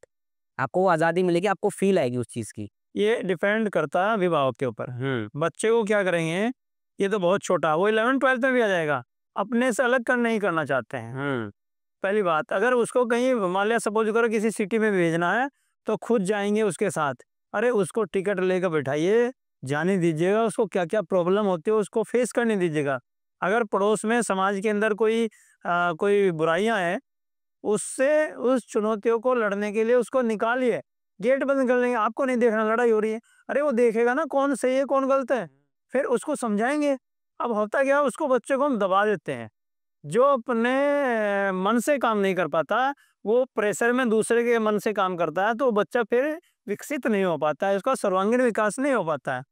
आपको वो आज़ादी मिलेगी, आपको फ़ील आएगी उस चीज़ की। ये डिपेंड करता है अभिभावक के ऊपर। बच्चे को क्या करेंगे, ये तो बहुत छोटा, वो 11th-12th में भी आ जाएगा, अपने से अलग कर नहीं करना चाहते हैं। पहली बात, अगर उसको कहीं मान लिया सपोज करो किसी सिटी में भेजना है, तो खुद जाएँगे उसके साथ। अरे उसको टिकट लेकर बैठाइए, जाने दीजिएगा, उसको क्या-क्या प्रॉब्लम होती है उसको फेस करने दीजिएगा। अगर पड़ोस में समाज के अंदर कोई बुराइयाँ हैं, उससे उस चुनौतियों को लड़ने के लिए उसको निकालिए। गेट बंद कर देंगे, आपको नहीं देखना लड़ाई हो रही है। अरे वो देखेगा ना कौन सही है, कौन गलत है, फिर उसको समझाएँगे। अब होता क्या है उसको बच्चे को हम दबा देते हैं। जो अपने मन से काम नहीं कर पाता, वो प्रेशर में दूसरे के मन से काम करता है, तो बच्चा फिर विकसित नहीं हो पाता है, उसका सर्वांगीण विकास नहीं हो पाता है।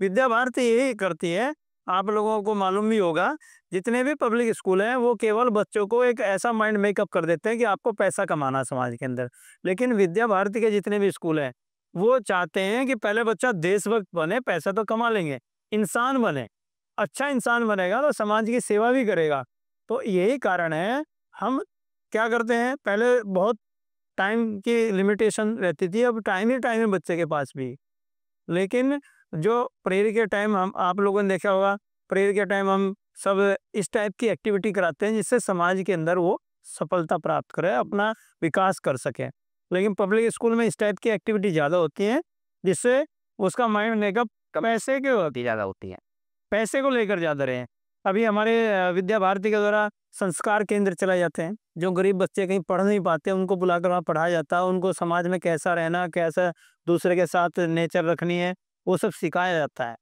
विद्या भारती यही करती है, आप लोगों को मालूम भी होगा, जितने भी पब्लिक स्कूल हैं, वो केवल बच्चों को एक ऐसा माइंड मेकअप कर देते हैं कि आपको पैसा कमाना है समाज के अंदर। लेकिन विद्या भारती के जितने भी स्कूल हैं, वो चाहते हैं कि पहले बच्चा देशभक्त बने, पैसा तो कमा लेंगे, इंसान बने। अच्छा इंसान बनेगा तो समाज की सेवा भी करेगा। तो यही कारण है, हम क्या करते हैं, पहले बहुत टाइम की लिमिटेशन रहती थी, अब टाइम ही टाइम है बच्चे के पास भी। लेकिन जो प्रेयर के टाइम हम आप लोगों ने देखा होगा, प्रेयर के टाइम हम सब इस टाइप की एक्टिविटी कराते हैं जिससे समाज के अंदर वो सफलता प्राप्त करे, अपना विकास कर सके। लेकिन पब्लिक स्कूल में इस टाइप की एक्टिविटी ज़्यादा होती हैं, जिससे उसका माइंड मेकअप पैसे के कमी ज़्यादा होती है। पैसे को लेकर ज़्यादा रहे हैं। अभी हमारे विद्या भारती के द्वारा संस्कार केंद्र चलाए जाते हैं, जो गरीब बच्चे कहीं पढ़ नहीं पाते उनको बुलाकर वहाँ पढ़ाया जाता है, उनको समाज में कैसा रहना, कैसा दूसरे के साथ नेचर रखनी है, वो सब सिखाया जाता है।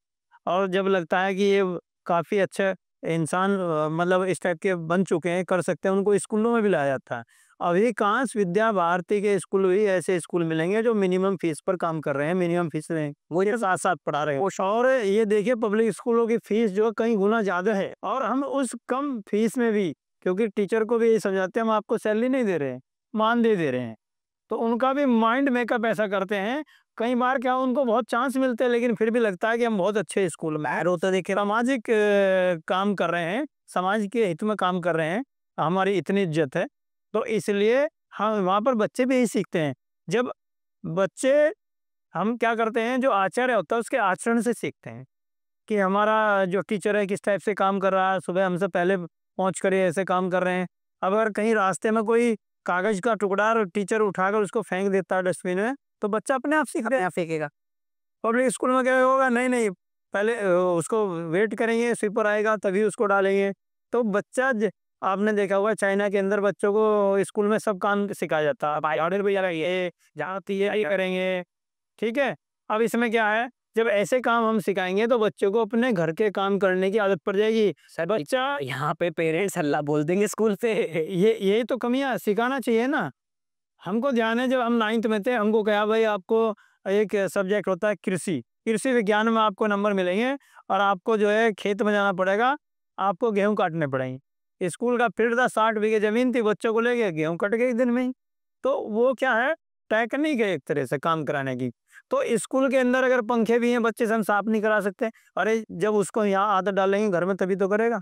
और जब लगता है कि ये काफ़ी अच्छे इंसान मतलब इस टाइप के बन चुके हैं, कर सकते हैं, उनको स्कूलों में भी लाया जाता है। अधिकांश विद्या भारती के स्कूल भी ऐसे स्कूल मिलेंगे जो मिनिमम फीस पर काम कर रहे हैं, मिनिमम फीस में वो ये साथ-साथ पढ़ा रहे हैं। और ये देखिए पब्लिक स्कूलों की फीस जो है कई गुना ज़्यादा है और हम उस कम फीस में भी, क्योंकि टीचर को भी ये समझाते हैं हम आपको सैलरी नहीं दे रहे हैं, मानदेय दे रहे हैं। तो उनका भी माइंड मेकअप ऐसा करते हैं, कई बार क्या उनको बहुत चांस मिलते हैं लेकिन फिर भी लगता है कि हम बहुत अच्छे स्कूल में हैं। और तो देखिए सामाजिक काम कर रहे हैं, समाज के हित में काम कर रहे हैं, हमारी इतनी इज्जत है, तो इसलिए हाँ, वहाँ पर बच्चे भी यही सीखते हैं। जब बच्चे हम क्या करते हैं, जो आचार्य होता है उसके आचरण से सीखते हैं कि हमारा जो टीचर है किस टाइप से काम कर रहा है, सुबह हमसे पहले पहुँच कर ये ऐसे काम कर रहे हैं। अगर कहीं रास्ते में कोई कागज़ का टुकड़ा टीचर उठाकर उसको फेंक देता है डस्टबिन में, तो बच्चा अपने आप सीख यहाँ फेंकेगा। पब्लिक स्कूल में क्या होगा, नहीं, नहीं, पहले उसको वेट करेंगे, स्वीपर आएगा तभी उसको डालेंगे। तो बच्चा ज आपने देखा होगा चाइना के अंदर बच्चों को स्कूल में सब काम सिखाया जाता है। भाई ऑर्डर भैया ये, जहाँ आती है ये करेंगे, ठीक है? अब इसमें क्या है, जब ऐसे काम हम सिखाएँगे तो बच्चों को अपने घर के काम करने की आदत पड़ जाएगी। सर बच्चा यहाँ पे पेरेंट्स हल्ला बोल देंगे स्कूल से। ये यही तो कमियाँ सिखाना चाहिए ना। हमको ध्यान है जब हम 9th में थे हमको कहा भाई आपको एक सब्जेक्ट होता है कृषि, कृषि विज्ञान में आपको नंबर मिलेंगे और आपको जो है खेत में जाना पड़ेगा, आपको गेहूँ काटने पड़ेंगे। स्कूल का फील्ड था, 60 बीघे ज़मीन थी, बच्चों को ले गए गेहूँ कट गए 1 दिन में ही। तो वो क्या है, टेक्निक है एक तरह से काम कराने की। तो स्कूल के अंदर अगर पंखे भी हैं, बच्चे से हम साफ नहीं करा सकते। अरे जब उसको यहाँ आदत डालेंगे घर में तभी तो करेगा।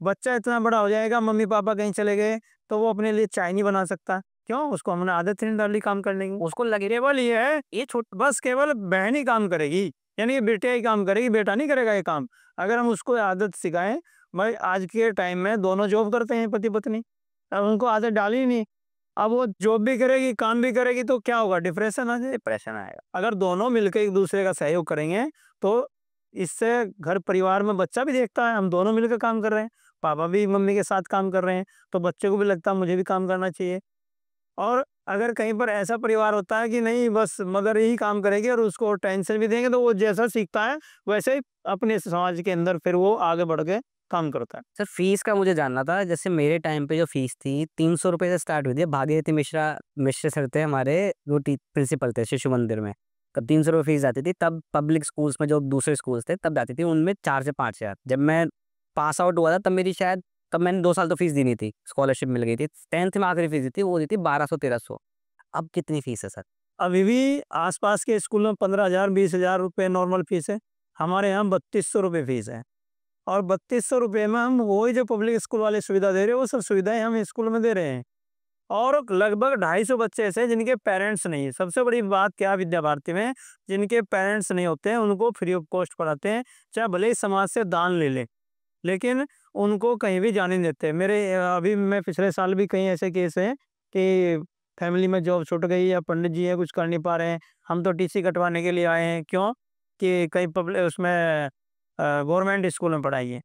बच्चा इतना बड़ा हो जाएगा, मम्मी-पापा कहीं चले गए, तो वो अपने लिए चाय नहीं बना सकता। क्यों? उसको हमने आदत ही नहीं डाली काम करने की। उसको लगे केवल ये है, ये बस केवल बहन ही काम करेगी, यानी कि बेटियाँ ही काम करेगी, बेटा नहीं करेगा ये काम। अगर हम उसको आदत सिखाएँ, भाई आज के टाइम में दोनों जॉब करते हैं पति-पत्नी, अब उनको आदत डाली ही नहीं। अब वो जॉब भी करेगी, काम भी करेगी तो क्या होगा? डिप्रेशन आ जाए, डिप्रेशन आएगा। अगर दोनों मिलकर एक-दूसरे का सहयोग करेंगे, तो इससे घर परिवार में बच्चा भी देखता है, हम दोनों मिलकर काम कर रहे हैं, पापा भी मम्मी के साथ काम कर रहे हैं, तो बच्चे को भी लगता है मुझे भी काम करना चाहिए। और अगर कहीं पर ऐसा परिवार होता है कि नहीं बस मदर ही काम करेगी और उसको टेंशन भी देंगे, तो वो जैसा सीखता है वैसे ही अपने समाज के अंदर फिर वो आगे बढ़ के काम करता है। सर फीस का मुझे जानना था। जैसे मेरे टाइम पे जो फीस थी 300 रुपए से स्टार्ट हुई थी। भागीरथी मिश्र सर थे हमारे, जो प्रिंसिपल थे शिशु मंदिर में। तब 300 रुपए फीस जाती थी। तब पब्लिक स्कूल्स में जो दूसरे स्कूल्स थे तब जाती थी, उनमें 4 से 5 हज़ार। जब मैं पास आउट हुआ था तब मेरी शायद, तब मैंने 2 साल तो फीस दी नहीं थी, स्कॉलरशिप मिल गई थी। 10th में आखिरी फीस दी थी, वो दी थी 1200-1300। अब कितनी फीस है सर? अभी भी आसपास के स्कूल में 15,000 20,000 रुपये नॉर्मल फीस है। हमारे यहाँ 3200 रुपये फीस है और 3200 रुपये में हम वही जो पब्लिक स्कूल वाले सुविधा दे रहे हैं वो सब सुविधाएं हम स्कूल में दे रहे हैं। और लगभग 250 बच्चे ऐसे हैं जिनके पेरेंट्स नहीं है। सबसे बड़ी बात क्या है विद्या भारती में, जिनके पेरेंट्स नहीं होते हैं उनको फ्री ऑफ कॉस्ट पढ़ाते हैं, चाहे भले ही समाज से दान ले लें, लेकिन उनको कहीं भी जाने नहीं देते। अभी मैं पिछले साल भी कई ऐसे केस हैं कि फैमिली में जॉब छूट गई या पंडित जी है कुछ कर नहीं पा रहे हैं, हम तो टीसी कटवाने के लिए आए हैं। क्यों? कि कहीं पब्लिक उसमें गवर्नमेंट स्कूल में पढ़ाइए।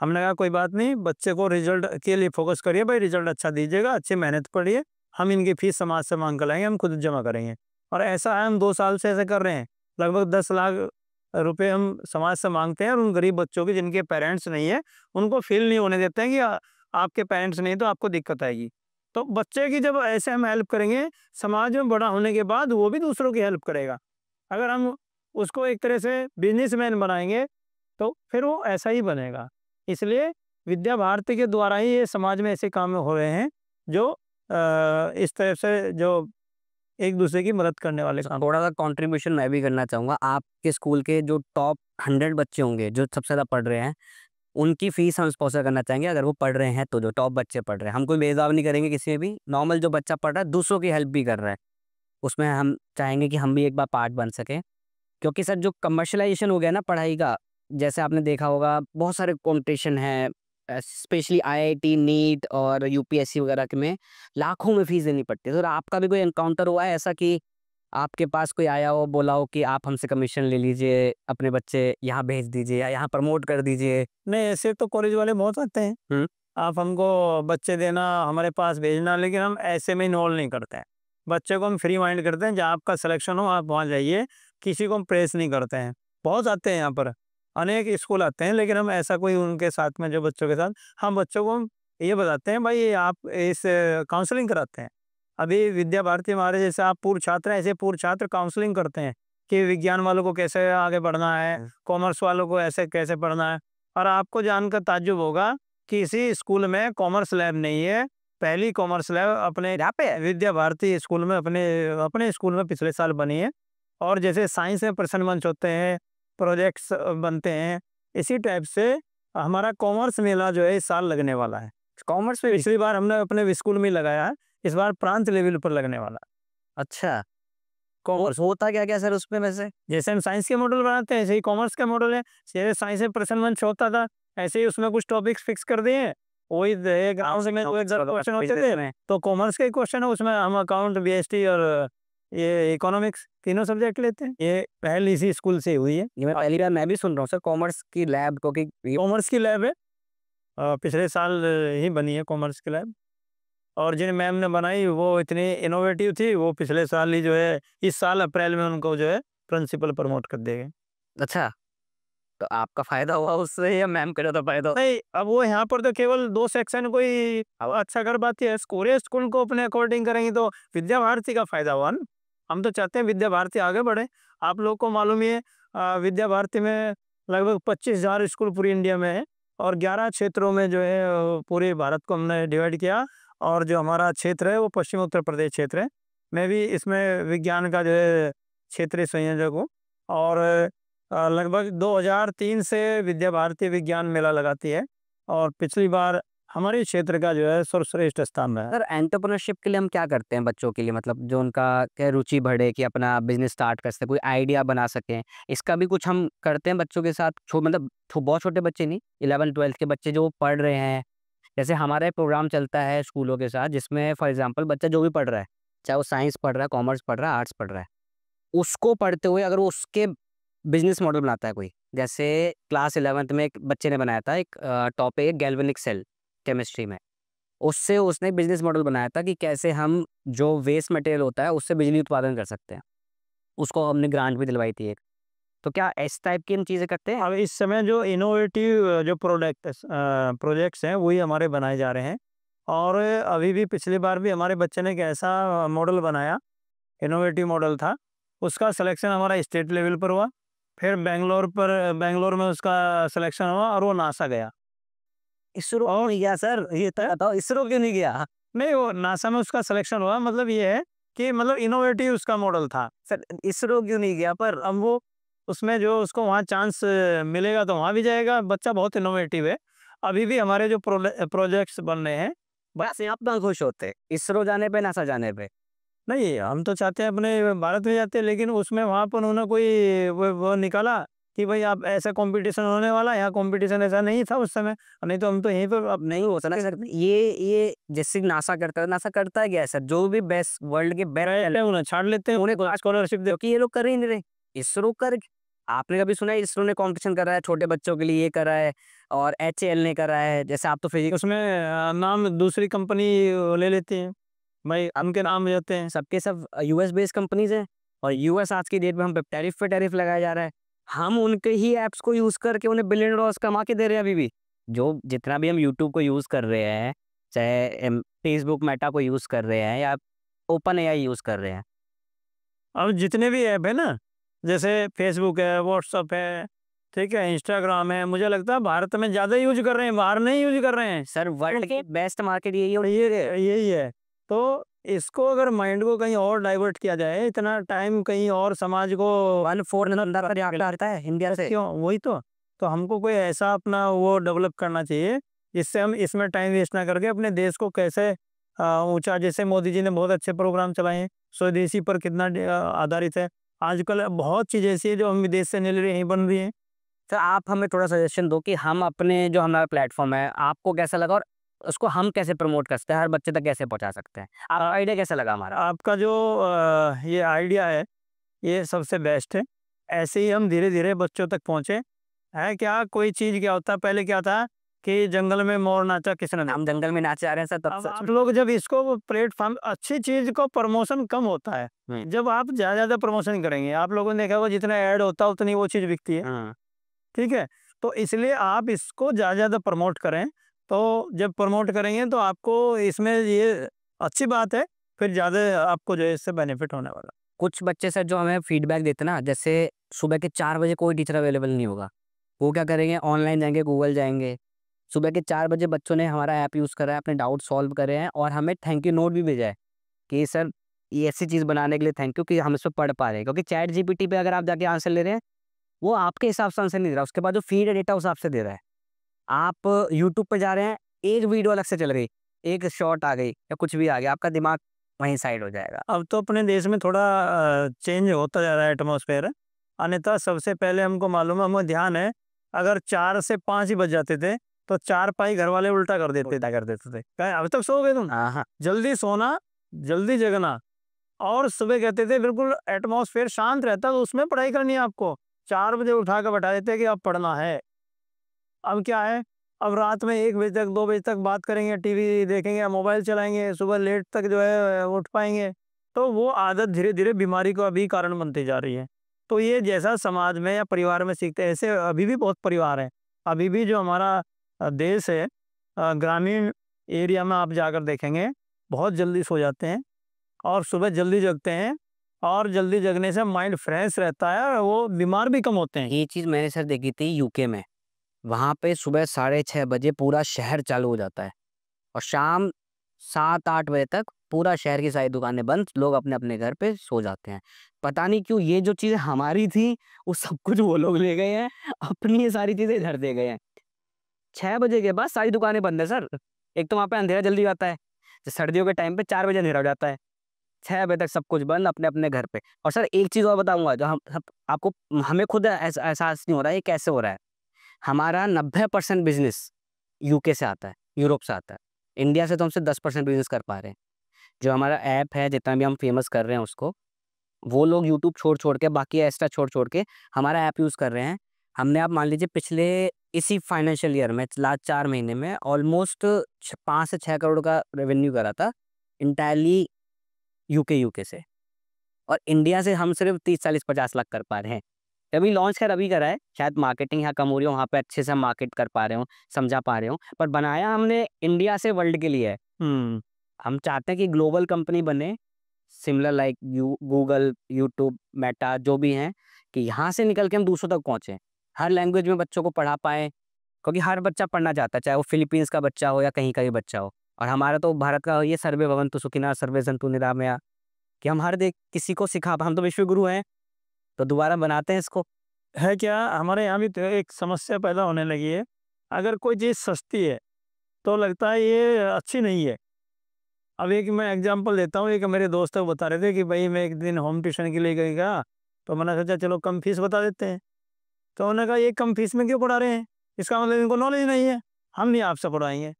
हमने कहा कोई बात नहीं, बच्चे को रिजल्ट के लिए फोकस करिए, भाई रिजल्ट अच्छा दीजिएगा, अच्छी मेहनत पढ़िए, हम इनकी फीस समाज से मांग कर लाएंगे, हम खुद जमा करेंगे। और ऐसा है, हम 2 साल से ऐसे कर रहे हैं। लगभग 10 लाख रुपए हम समाज से मांगते हैं और उन गरीब बच्चों की जिनके पेरेंट्स नहीं है उनको फील नहीं होने देते हैं कि आपके पेरेंट्स नहीं तो आपको दिक्कत आएगी। तो बच्चे की जब ऐसे हम हेल्प करेंगे, समाज में बड़ा होने के बाद वो भी दूसरों की हेल्प करेगा। अगर हम उसको एक तरह से बिजनेसमैन बनाएंगे तो फिर वो ऐसा ही बनेगा। इसलिए विद्या भारती के द्वारा ही ये समाज में ऐसे काम हो रहे हैं जो इस तरह से जो एक दूसरे की मदद करने वाले काम। थोड़ा सा कंट्रीब्यूशन मैं भी करना चाहूँगा। आपके स्कूल के जो टॉप 100 बच्चे होंगे, जो सबसे ज़्यादा पढ़ रहे हैं, उनकी फीस हम स्पॉन्सर करना चाहेंगे। अगर वो पढ़ रहे हैं तो, जो टॉप बच्चे पढ़ रहे हैं, हम कोई भेदभाव नहीं करेंगे किसी में भी। नॉर्मल जो बच्चा पढ़ रहा है, दूसरों की हेल्प भी कर रहा है, उसमें हम चाहेंगे कि हम भी एक बार पार्ट बन सकें। क्योंकि सर जो कमर्शियलाइज़ेशन हो गया ना पढ़ाई का, जैसे आपने देखा होगा बहुत सारे कॉम्पिटिशन हैं, स्पेशली आईआईटी, नीट और यूपीएससी वगैरह के में लाखों में फीस देनी पड़ती है। तो आपका भी कोई एनकाउंटर हुआ है ऐसा कि आपके पास कोई आया हो, बोला हो कि आप हमसे कमीशन ले लीजिए, अपने बच्चे यहाँ भेज दीजिए या यहाँ प्रमोट कर दीजिए? नहीं, ऐसे तो कॉलेज वाले बहुत आते हैं, हुँ। आप हमको बच्चे देना, हमारे पास भेजना, लेकिन हम ऐसे में इन्वॉल्व नहीं करते हैं। बच्चे को हम फ्री माइंड करते हैं, जहाँ आपका सिलेक्शन हो आप वहाँ जाइए, किसी को हम प्रेस नहीं करते हैं। बहुत आते हैं यहाँ पर, अनेक स्कूल आते हैं, लेकिन हम ऐसा कोई उनके साथ में जो बच्चों के साथ, हम बच्चों को हम ये बताते हैं भाई आप इस काउंसलिंग कराते हैं। अभी विद्या भारती हमारे जैसे आप पूर्व छात्र हैं, ऐसे पूर्व छात्र काउंसलिंग करते हैं कि विज्ञान वालों को कैसे आगे बढ़ना है, कॉमर्स वालों को ऐसे कैसे पढ़ना है। और आपको जानकर ताज्जुब होगा, किसी स्कूल में कॉमर्स लैब नहीं है। पहली कॉमर्स लैब अपने यहाँ पे विद्या भारती स्कूल में अपने अपने स्कूल में पिछले साल बनी है। और जैसे साइंस में प्रश्न मंच होते हैं, प्रोजेक्ट्स बनते हैं, इसी टाइप से हमारा कॉमर्स मेला जो है इस साल लगने वाला है। कॉमर्स में भी? पिछली बार हमने अपने स्कूल में ही लगाया है, इस बार प्रांत लेवल पर लगने वाला है। अच्छा, कॉमर्स होता क्या-क्या सर उसमें वैसे? जैसे हम साइंस के मॉडल बनाते हैं, ऐसे ही कॉमर्स का मॉडल है। जैसे साइंस में प्रश्न मंच होता था, ऐसे ही उसमें कुछ टॉपिक्स फिक्स कर दिए हैं, वही ग्राउंड से में वो क्वेश्चन होते थे, तो कॉमर्स के क्वेश्चन है, उसमें हम अकाउंट, बीएसटी और ये इकोनॉमिक्स तीनों सब्जेक्ट लेते हैं। ये पहल इसी स्कूल से हुई है। ये मैं पहली बार मैं भी सुन रहा हूँ सर कॉमर्स की लैब, क्योंकि ये कॉमर्स की लैब है, पिछले साल ही बनी है कॉमर्स की लैब। और जिन मैम ने बनाई वो इतनी इनोवेटिव थी, वो पिछले साल ही जो है, इस साल अप्रैल में उनको जो है प्रिंसिपल प्रमोट कर दिए गए। अच्छा, तो आपका फ़ायदा हुआ उससे या मैम का ज़्यादा फ़ायदा हुआ? नहीं, अब वो यहाँ पर तो केवल 2 सेक्शन को ही अब अच्छा कर पाती है, पूरे स्कूल को अपने अकॉर्डिंग करेंगी तो विद्या भारती का फ़ायदा हुआ ना। हम तो चाहते हैं विद्या भारती आगे बढ़े। आप लोग को मालूम ही है, विद्या भारती में लगभग 25,000 स्कूल पूरी इंडिया में है, और 11 क्षेत्रों में जो है पूरे भारत को हमने डिवाइड किया, और जो हमारा क्षेत्र है वो पश्चिम उत्तर प्रदेश क्षेत्र है। मैं भी इसमें विज्ञान का जो है क्षेत्रीय संयोजक हूँ। और लगभग 2003 से विद्या भारती विज्ञान मेला लगाती है, और पिछली बार हमारे क्षेत्र का जो है सर्वश्रेष्ठ स्थान रहा है। सर एंटरप्रेन्योरशिप के लिए हम क्या करते हैं बच्चों के लिए, मतलब जो उनका क्या रुचि बढ़े कि अपना बिजनेस स्टार्ट कर सके, कोई आइडिया बना सकें, इसका भी कुछ हम करते हैं बच्चों के साथ? मतलब बहुत छोटे बच्चे नहीं, 11-12 के बच्चे जो पढ़ रहे हैं, जैसे हमारा एक प्रोग्राम चलता है स्कूलों के साथ, जिसमें फॉर एग्जांपल बच्चा जो भी पढ़ रहा है, चाहे वो साइंस पढ़ रहा है, कॉमर्स पढ़ रहा है, आर्ट्स पढ़ रहा है, उसको पढ़ते हुए अगर वो उसके बिजनेस मॉडल बनाता है कोई, जैसे क्लास 11th में एक बच्चे ने बनाया था, एक टॉपिक है गैल्वेनिक सेल केमिस्ट्री में, उससे उसने बिजनेस मॉडल बनाया था कि कैसे हम जो वेस्ट मटेरियल होता है उससे बिजली उत्पादन कर सकते हैं। उसको हमने ग्रांट भी दिलवाई थी एक। तो क्या इस टाइप की हम चीज़ें करते हैं? अब इस समय जो इनोवेटिव जो प्रोजेक्ट्स हैं वही हमारे बनाए जा रहे हैं। और अभी भी पिछली बार भी हमारे बच्चे ने एक ऐसा मॉडल बनाया, इनोवेटिव मॉडल था, उसका सिलेक्शन हमारा स्टेट लेवल पर हुआ। फिर बेंगलोर में उसका सिलेक्शन हुआ और वो नासा गया। इसरो और नहीं गया सर, ये तो बताओ इसरो क्यों नहीं गया? नहीं, वो नासा में उसका सिलेक्शन हुआ, मतलब ये है कि मतलब इनोवेटिव उसका मॉडल था। सर इसरो क्यों नहीं गया? पर अब वो उसमें जो उसको वहाँ चांस मिलेगा तो वहाँ भी जाएगा। बच्चा बहुत इनोवेटिव है। अभी भी हमारे जो प्रोजेक्ट्स बन रहे हैं, बस आप ना खुश होते इसरो जाने पे, नासा जाने पे? नहीं, हम तो चाहते हैं अपने भारत में जाते हैं, लेकिन उसमें वहाँ पर उन्होंने कोई वो निकाला कि भाई आप ऐसा कंपटीशन होने वाला है। यहाँ कंपटीशन ऐसा नहीं था उस समय, नहीं तो हम तो यहीं पर अब नहीं होता ना सर, ये जैसे नासा करता है, नासा करता है क्या है सर? जो भी बेस्ट वर्ल्ड के बेस्ट उन्हें छाड़ लेते हैं, उन्हें स्कॉलरशिप दे। क्योंकि ये लोग कर ही नहीं रहे। इसरो कर आपने कभी सुना है इसरो ने कॉम्पिटिशन करा है छोटे बच्चों के लिए, ये करा है, और एचएएल ने करा है, जैसे आप तो फिजिक्स उसमें नाम दूसरी कंपनी ले लेती है, भाई उनके नाम हो जाते हैं। सबके सब यूएस बेस्ड कंपनीज हैं, और यूएस आज की डेट में हम पे टैरिफ लगाया जा रहा है। हम उनके ही ऐप्स को यूज़ करके उन्हें बिलियन डॉलर्स कमा के दे रहे हैं अभी भी। जो जितना भी हम यूट्यूब को यूज़ कर रहे हैं, चाहे फेसबुक मेटा को यूज़ कर रहे हैं या ओपन एआई यूज़ कर रहे हैं। अब जितने भी ऐप है ना, जैसे फेसबुक है, व्हाट्सअप है, ठीक है, इंस्टाग्राम है, मुझे लगता है भारत में ज़्यादा यूज कर रहे हैं, बाहर नहीं यूज कर रहे हैं। सर वर्ल्ड की बेस्ट मार्केट यही है। और ये यही है। तो इसको अगर माइंड को कहीं और डाइवर्ट किया जाए, इतना टाइम कहीं और समाज को 1/4 आता है इंडिया से। क्यों, वही तो हमको कोई ऐसा अपना वो डेवलप करना चाहिए जिससे हम इसमें टाइम वेस्ट ना करके अपने देश को कैसे ऊंचा, जैसे मोदी जी ने बहुत अच्छे प्रोग्राम चलाए हैं, स्वदेशी पर कितना आधारित है। आजकल बहुत चीज़ ऐसी है जो हम विदेश से नहीं ले रहे, यहीं बन रही है। तो आप हमें थोड़ा सजेशन दो कि हम अपने जो हमारा प्लेटफॉर्म है, आपको कैसा लगा, और उसको हम कैसे प्रमोट कर सकते हैं, हर बच्चे तक कैसे पहुंचा सकते हैं? आपका आइडिया कैसा लगा हमारा? आपका जो ये आइडिया है, ये सबसे बेस्ट है। ऐसे ही हम धीरे-धीरे बच्चों तक पहुँचे। है क्या, कोई चीज़ क्या होता है, पहले क्या था कि जंगल में मोर नाचा किसने देखा? हम जंगल में नाचे आ रहे हैं सर तब अब से। आप लोग जब इसको प्लेटफ़ॉर्म, अच्छी चीज़ को प्रमोशन कम होता है, जब आप ज़्यादा-ज़्यादा प्रमोशन करेंगे। आप लोगों ने देखा होगा जितना ऐड होता है उतनी वो चीज़ बिकती है, हाँ, ठीक है? तो इसलिए आप इसको ज़्यादा-ज़्यादा प्रमोट करें, तो जब प्रमोट करेंगे तो आपको इसमें ये अच्छी बात है, फिर ज़्यादा आपको जो है इससे बेनिफिट होने वाला। कुछ बच्चे सर जो हमें फीडबैक देते हैं ना, जैसे सुबह के 4 बजे कोई टीचर अवेलेबल नहीं होगा। वो क्या करेंगे, ऑनलाइन जाएँगे, गूगल जाएँगे। सुबह के 4 बजे बच्चों ने हमारा ऐप यूज़ करा है, अपने डाउट सॉल्व करे हैं और हमें थैंक यू नोट भी भेजा है कि सर ये ऐसी चीज़ बनाने के लिए थैंक यू कि हम इसपे पढ़ पा रहे हैं। क्योंकि चैट जीपीटी पे अगर आप जाके आंसर ले रहे हैं, वो आपके हिसाब से आंसर नहीं दे रहा, उसके बाद जो फीड है डेटा उस हिसाब से दे रहा है। आप यूट्यूब पे जा रहे हैं, एक वीडियो अलग से चल गई, एक शॉर्ट आ गई या कुछ भी आ गया, आपका दिमाग वहीं साइड हो जाएगा। अब तो अपने देश में थोड़ा चेंज होता जा रहा है एटमॉस्फेयर। अन्यथा सबसे पहले हमको मालूम है, हमें ध्यान है, अगर 4 से 5 ही बज जाते थे, तो चारपाई घर वाले उल्टा कर देते थे। कहे अभी तक सो गए तुम? हाँ, हाँ। जल्दी सोना, जल्दी जगना। और सुबह कहते थे बिल्कुल एटमॉस्फेयर शांत रहता, तो उसमें पढ़ाई करनी है आपको। 4 बजे उठा के बैठा देते कि अब पढ़ना है। अब क्या है, अब रात में 1 बजे तक, 2 बजे तक बात करेंगे, टीवी देखेंगे या मोबाइल चलाएँगे, सुबह लेट तक जो है उठ पाएँगे। तो वो आदत धीरे-धीरे बीमारी का भी कारण बनती जा रही है। तो ये जैसा समाज में या परिवार में सीखते हैं, ऐसे अभी भी बहुत परिवार हैं। अभी भी जो हमारा देश है, ग्रामीण एरिया में आप जाकर देखेंगे, बहुत जल्दी सो जाते हैं और सुबह जल्दी जगते हैं, और जल्दी जगने से माइंड फ्रेश रहता है और वो बीमार भी कम होते हैं। ये चीज़ मैंने सर देखी थी यूके में। वहाँ पे सुबह 6:30 बजे पूरा शहर चालू हो जाता है और शाम 7-8 बजे तक पूरा शहर की सारी दुकानें बंद, लोग अपने-अपने घर पे सो जाते हैं। पता नहीं क्यों ये जो चीज़ें हमारी थी, वो सब कुछ वो लोग ले गए हैं, अपनी ये सारी चीज़ें इधर दे गए हैं। 6 बजे के बाद सारी दुकानें बंद है सर। एक तो वहाँ पे अंधेरा जल्दी हो जाता है। तो सर्दियों के टाइम पे 4 बजे अंधेरा हो जाता है। 6 बजे तक सब कुछ बंद, अपने-अपने घर पे। और सर एक चीज़ और बताऊँगा जो हम सब आपको हमें खुद एहसास नहीं हो रहा है, ये कैसे हो रहा है। हमारा 90% बिज़नेस यूके से आता है, यूरोप से आता है। इंडिया से तो हम सिर्फ 10% बिज़नेस कर पा रहे हैं। जो हमारा ऐप है, जितना भी हम फ़ेमस कर रहे हैं उसको, वो लोग यूट्यूब छोड़-छोड़ के, बाकी एक्स्ट्रा छोड़-छोड़ के हमारा ऐप यूज़ कर रहे हैं। हमने आप मान लीजिए पिछले इसी फाइनेंशियल ईयर में लास्ट 4 महीने में ऑलमोस्ट 5 से 6 करोड़ का रेवेन्यू करा था, एंटायरली यूके से। और इंडिया से हम सिर्फ 30, 40, 50 लाख कर पा रहे हैं। अभी लॉन्च खैर अभी करा है, शायद मार्केटिंग यहाँ कम हो रही हो, वहाँ पे अच्छे से हम मार्केट कर पा रहे हों, समझा पा रहे हों, पर बनाया हमने इंडिया से वर्ल्ड के लिए है। हुँ। हम चाहते हैं कि ग्लोबल कंपनी बने, similar like Google, YouTube, Meta जो भी हैं, कि यहाँ से निकल के हम दूसरों तक पहुँचे। हर लैंग्वेज में बच्चों को पढ़ा पाएँ, क्योंकि हर बच्चा पढ़ना चाहता है, चाहे वो फिलीपींस का बच्चा हो या कहीं का भी बच्चा हो। और हमारा तो भारत का ये सर्वे भवन्तु सुखिनः सर्वे सन्तु निरामया, कि हम हर देख किसी को हम तो विश्व गुरु हैं, तो दोबारा बनाते हैं इसको। है क्या, हमारे यहाँ भी तो एक समस्या पैदा होने लगी है। अगर कोई चीज़ सस्ती है, तो लगता है ये अच्छी नहीं है। अब एक मैं एग्ज़ाम्पल देता हूँ, एक मेरे दोस्त है, वो बता रहे थे कि भई मैं एक दिन होम ट्यूशन के लिए गया, तो मैंने सोचा चलो कम फीस बता देते हैं। तो उन्होंने कहा ये कम फीस में क्यों पढ़ा रहे हैं? इसका मतलब इनको नॉलेज नहीं है, हम नहीं आपसे पढ़वाएँगे।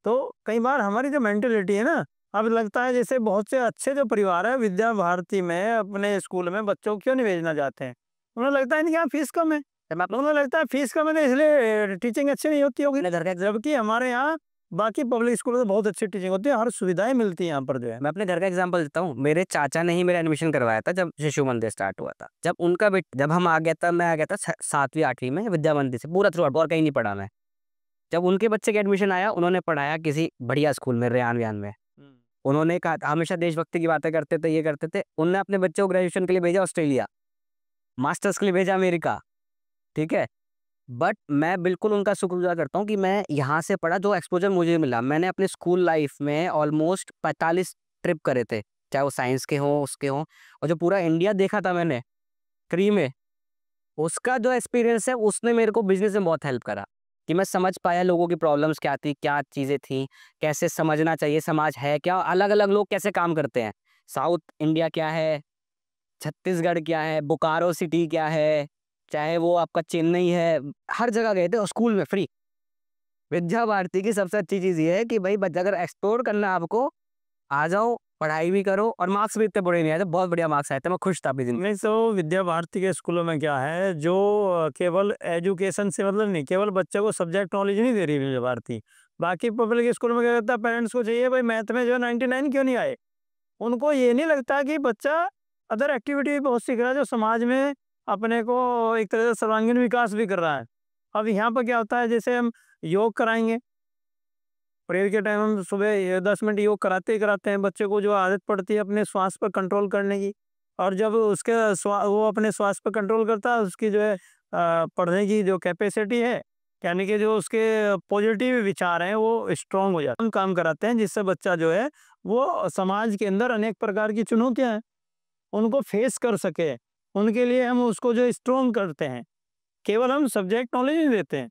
तो कई बार हमारी जो मेंटालिटी है ना, अब लगता है जैसे बहुत से अच्छे जो परिवार है, विद्या भारती में अपने स्कूल में बच्चों को क्यों नहीं भेजना चाहते हैं? उन्हें लगता है इनके यहाँ फीस कम है। जब आप उन्हें लगता है फीस कम है तो इसलिए टीचिंग अच्छी नहीं होती होगी। अपने घर का जबकि हमारे यहाँ बाकी पब्लिक स्कूलों में बहुत अच्छी टीचिंग होती है, हर सुविधाएँ मिलती हैं यहाँ पर जो है। मैं अपने घर का एग्जांपल देता हूँ। मेरे चाचा ने ही मेरा एडमिशन करवाया था जब शिशु मंदिर स्टार्ट हुआ था। जब हम आ गया था, मैं आ गया था 7वीं 8वीं में विद्या मंदिर से पूरा थ्रू आउट, और कहीं नहीं पढ़ा मैं। जब उनके बच्चे का एडमिशन आया, उन्होंने पढ़ाया किसी बढ़िया स्कूल में, रेयान-वेयान में। हुँ। उन्होंने कहा हमेशा देशभक्ति की बातें करते थे, ये करते थे। उन्होंने अपने बच्चे को ग्रेजुएशन के लिए भेजा ऑस्ट्रेलिया, मास्टर्स के लिए भेजा अमेरिका, ठीक है? बट मैं बिल्कुल उनका शुक्रगुज़ार करता हूँ कि मैं यहाँ से पढ़ा, जो एक्सपोज़र मुझे मिला। मैंने अपने स्कूल लाइफ़ में ऑलमोस्ट 45 ट्रिप करे थे, चाहे वो साइंस के हों, उसके हों, और जो पूरा इंडिया देखा था मैंने फ्री में, उसका जो एक्सपीरियंस है, उसने मेरे को बिज़नेस में बहुत हेल्प करा कि मैं समझ पाया लोगों की प्रॉब्लम्स क्या थी, क्या चीज़ें थी, कैसे समझना चाहिए, समाज है क्या, अलग-अलग लोग कैसे काम करते हैं। साउथ इंडिया क्या है, छत्तीसगढ़ क्या है, बोकारो सिटी क्या है, चाहे वो आपका चेन्नई है, हर जगह गए थे और स्कूल में फ्री। विद्या भारती की सबसे अच्छी चीज़ ये है कि भाई बच्चा अगर एक्सप्लोर करना है आपको, आ जाओ, पढ़ाई भी करो और मार्क्स भी इतने बुरे नहीं आए थे, बहुत बढ़िया मार्क्स आए थे, मैं खुश था अपनी ज़िंदगी में। नहीं तो विद्या भारती के स्कूलों में क्या है, जो केवल एजुकेशन से मतलब नहीं, केवल बच्चे को सब्जेक्ट नॉलेज नहीं दे रही विद्या भारती। बाकी पब्लिक स्कूल में क्या करता है, पेरेंट्स को चाहिए भाई मैथ में जो है 99 क्यों नहीं आए। उनको ये नहीं लगता कि बच्चा अदर एक्टिविटी भी बहुत सीख रहा है, जो समाज में अपने को एक तरह से सर्वांगीण विकास भी कर रहा है। अब यहाँ पर क्या होता है, जैसे हम योग कराएंगे, प्रेयर के टाइम हम सुबह 10 मिनट योग कराते ही कराते हैं, बच्चे को जो आदत पड़ती है अपने श्वास पर कंट्रोल करने की। और जब उसके वो अपने श्वास पर कंट्रोल करता है, उसकी जो है पढ़ने की जो कैपेसिटी है, यानी कि जो उसके पॉजिटिव विचार हैं वो स्ट्रांग हो जाते हैं। हम काम कराते हैं जिससे बच्चा जो है वो समाज के अंदर अनेक प्रकार की चुनौतियां हैं उनको फेस कर सके। उनके लिए हम उसको जो स्ट्रॉन्ग करते हैं, केवल हम सब्जेक्ट नॉलेज नहीं देते हैं,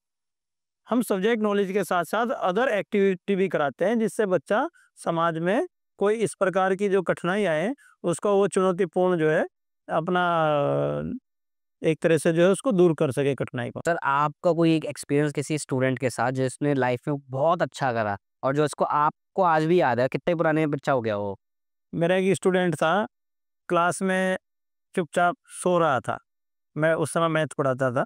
हम सब्जेक्ट नॉलेज के साथ साथ अदर एक्टिविटी भी कराते हैं, जिससे बच्चा समाज में कोई इस प्रकार की जो कठिनाई आए उसको वो चुनौतीपूर्ण जो है अपना एक तरह से जो है उसको दूर कर सके कठिनाई को। सर आपका कोई एक एक्सपीरियंस किसी स्टूडेंट के साथ जिसने लाइफ में बहुत अच्छा करा और जो इसको आपको आज भी याद है, कितने पुराने बच्चा हो गया वो? मेरा एक स्टूडेंट था, क्लास में चुपचाप सो रहा था। मैं उस समय मैथ पढ़ाता था,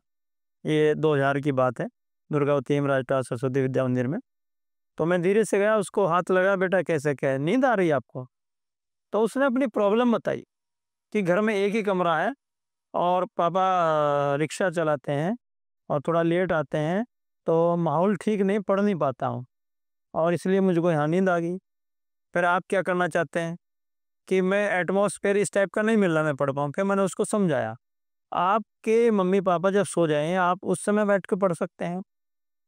ये 2000 की बात है, दुर्गावती हेमराज टावर सरस्वती विद्या मंदिर में। तो मैं धीरे से गया, उसको हाथ लगाया, बेटा कैसे क्या है, नींद आ रही है आपको? तो उसने अपनी प्रॉब्लम बताई कि घर में एक ही कमरा है और पापा रिक्शा चलाते हैं और थोड़ा लेट आते हैं, तो माहौल ठीक नहीं, पढ़ नहीं पाता हूँ और इसलिए मुझको यहाँ नींद आ गई। फिर आप क्या करना चाहते हैं कि मैं एटमॉस्फेयर इस टाइप का नहीं मिल रहा मैं पढ़ पाऊँ। फिर मैंने उसको समझाया, आपके मम्मी पापा जब सो जाएं आप उस समय बैठ के पढ़ सकते हैं,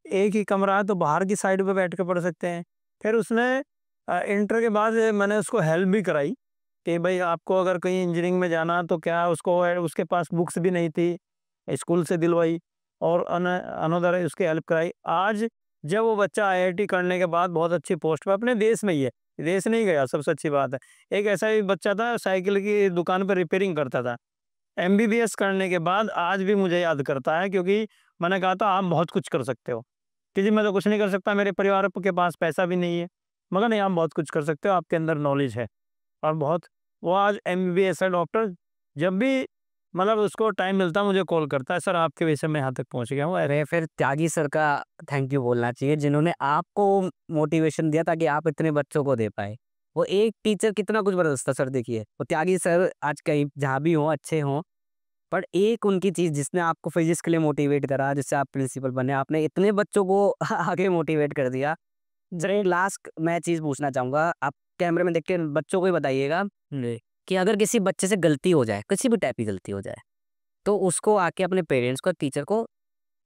एक ही कमरा है तो बाहर की साइड पे बैठ के पढ़ सकते हैं। फिर उसने इंटर के बाद मैंने उसको हेल्प भी कराई कि भाई आपको अगर कहीं इंजीनियरिंग में जाना तो क्या, उसको उसके पास बुक्स भी नहीं थी, स्कूल से दिलवाई और अनोदर उसकी हेल्प कराई। आज जब वो बच्चा आईआईटी करने के बाद बहुत अच्छी पोस्ट पे अपने देश में ही है, विदेश नहीं गया, सबसे अच्छी बात है। एक ऐसा ही बच्चा था, साइकिल की दुकान पर रिपेयरिंग करता था, एमबीबीएस करने के बाद आज भी मुझे याद करता है, क्योंकि मैंने कहा था आप बहुत कुछ कर सकते हो कि जी मैं तो कुछ नहीं कर सकता, मेरे परिवार के पास पैसा भी नहीं है, मगर नहीं आप बहुत कुछ कर सकते हो, आपके अंदर नॉलेज है। और बहुत, वो आज एमबीबीएस है, डॉक्टर। जब भी मतलब उसको टाइम मिलता है मुझे कॉल करता है, सर आपके वजह से मैं यहाँ तक पहुँच गया हूँ। अरे फिर त्यागी सर का थैंक यू बोलना चाहिए जिन्होंने आपको मोटिवेशन दिया ताकि आप इतने बच्चों को दे पाए। वो एक टीचर कितना कुछ बदल सकता सर, देखिए वो त्यागी सर आज कहीं जहाँ भी हों अच्छे हों, पर एक उनकी चीज़ जिसने आपको फिजिक्स के लिए मोटिवेट करा, जिससे आप प्रिंसिपल बने, आपने इतने बच्चों को आगे मोटिवेट कर दिया। जरा लास्ट मैं चीज़ पूछना चाहूँगा, आप कैमरे में देख के बच्चों को ही बताइएगा जी। कि अगर किसी बच्चे से गलती हो जाए, किसी भी टाइप की गलती हो जाए, तो उसको आके अपने पेरेंट्स को, टीचर को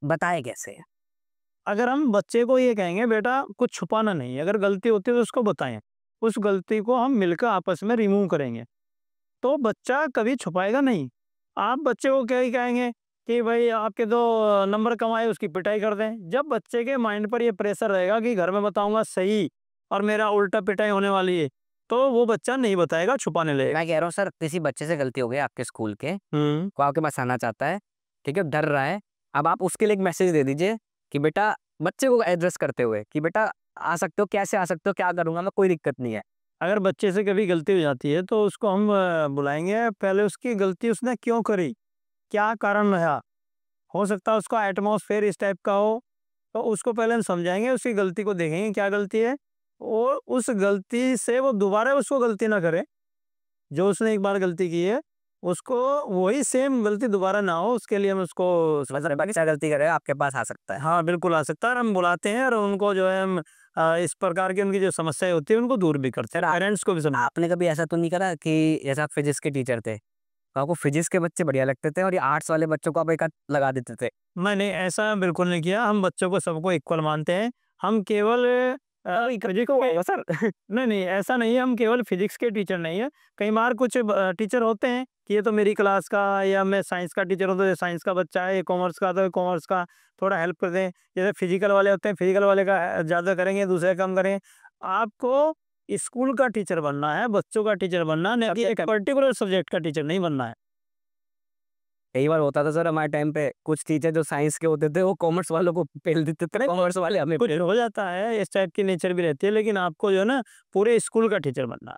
बताए कैसे? अगर हम बच्चे को ये कहेंगे बेटा कुछ छुपाना नहीं है, अगर गलती होती है तो उसको बताएं, उस गलती को हम मिलकर आपस में रिमूव करेंगे, तो बच्चा कभी छुपाएगा नहीं। आप बच्चे को क्या ही कहेंगे कि भाई आपके तो नंबर कम आए, उसकी पिटाई कर दें। जब बच्चे के माइंड पर ये प्रेशर रहेगा कि घर में बताऊंगा सही और मेरा उल्टा पिटाई होने वाली है, तो वो बच्चा नहीं बताएगा, छुपाने लगेगा। मैं कह रहा हूँ सर किसी बच्चे से गलती हो गई आपके स्कूल के, हम्म। वो आपके पास आना चाहता है, ठीक है, डर रहा है, अब आप उसके लिए एक मैसेज दे दीजिए कि बेटा, बच्चे को एड्रेस करते हुए कि बेटा आ सकते हो, कैसे आ सकते हो, क्या करूँगा मैं, कोई दिक्कत नहीं है। अगर बच्चे से कभी गलती हो जाती है तो उसको हम बुलाएंगे, पहले उसकी गलती उसने क्यों करी, क्या कारण रहा। हो सकता है उसका एटमॉस्फेयर इस टाइप का हो, तो उसको पहले हम समझाएंगे, उसकी गलती को देखेंगे क्या गलती है, और उस गलती से वो दोबारा उसको गलती ना करे। जो उसने एक बार गलती की है उसको वही सेम गलती दोबारा ना हो, उसके लिए हम उसको समझ रहे हैं, बाकी क्या गलती करे आपके पास आ सकता है। हाँ बिल्कुल आ सकता है, और हम बुलाते हैं और उनको जो है हम इस प्रकार की उनकी जो समस्याएं होती है उनको दूर भी करते सर हैं, पेरेंट्स को भी समझ। आपने कभी ऐसा तो नहीं करा कि जैसे आप फिजिक्स के टीचर थे, तो आपको फिजिक्स के बच्चे बढ़िया लगते थे और ये आर्ट्स वाले बच्चों को आप एक आध लगा देते थे? मैंने ऐसा बिल्कुल नहीं किया, हम बच्चों को सबको इक्वल मानते हैं। हम केवल फिजिक्स को सर नहीं नहीं ऐसा नहीं है, हम केवल फिजिक्स के टीचर नहीं है। कई बार कुछ टीचर होते हैं कि ये तो मेरी क्लास का, या मैं साइंस का टीचर हूँ तो साइंस का बच्चा है, ये कॉमर्स का तो कॉमर्स का, थोड़ा हेल्प कर दें। जैसे फिजिकल वाले होते हैं, फिजिकल वाले का ज़्यादा करेंगे, दूसरे कम करें। आपको स्कूल का टीचर बनना है, बच्चों का टीचर बनना है, एक पर्टिकुलर सब्जेक्ट का टीचर नहीं बनना है। कई बार होता था सर हमारे टाइम पे, कुछ टीचर जो साइंस के होते थे वो कॉमर्स वालों को पेल देते थे, कॉमर्स वाले हमें कुछ हो जाता है, इस टाइप की नेचर भी रहती है, लेकिन आपको जो है ना पूरे स्कूल का टीचर बनना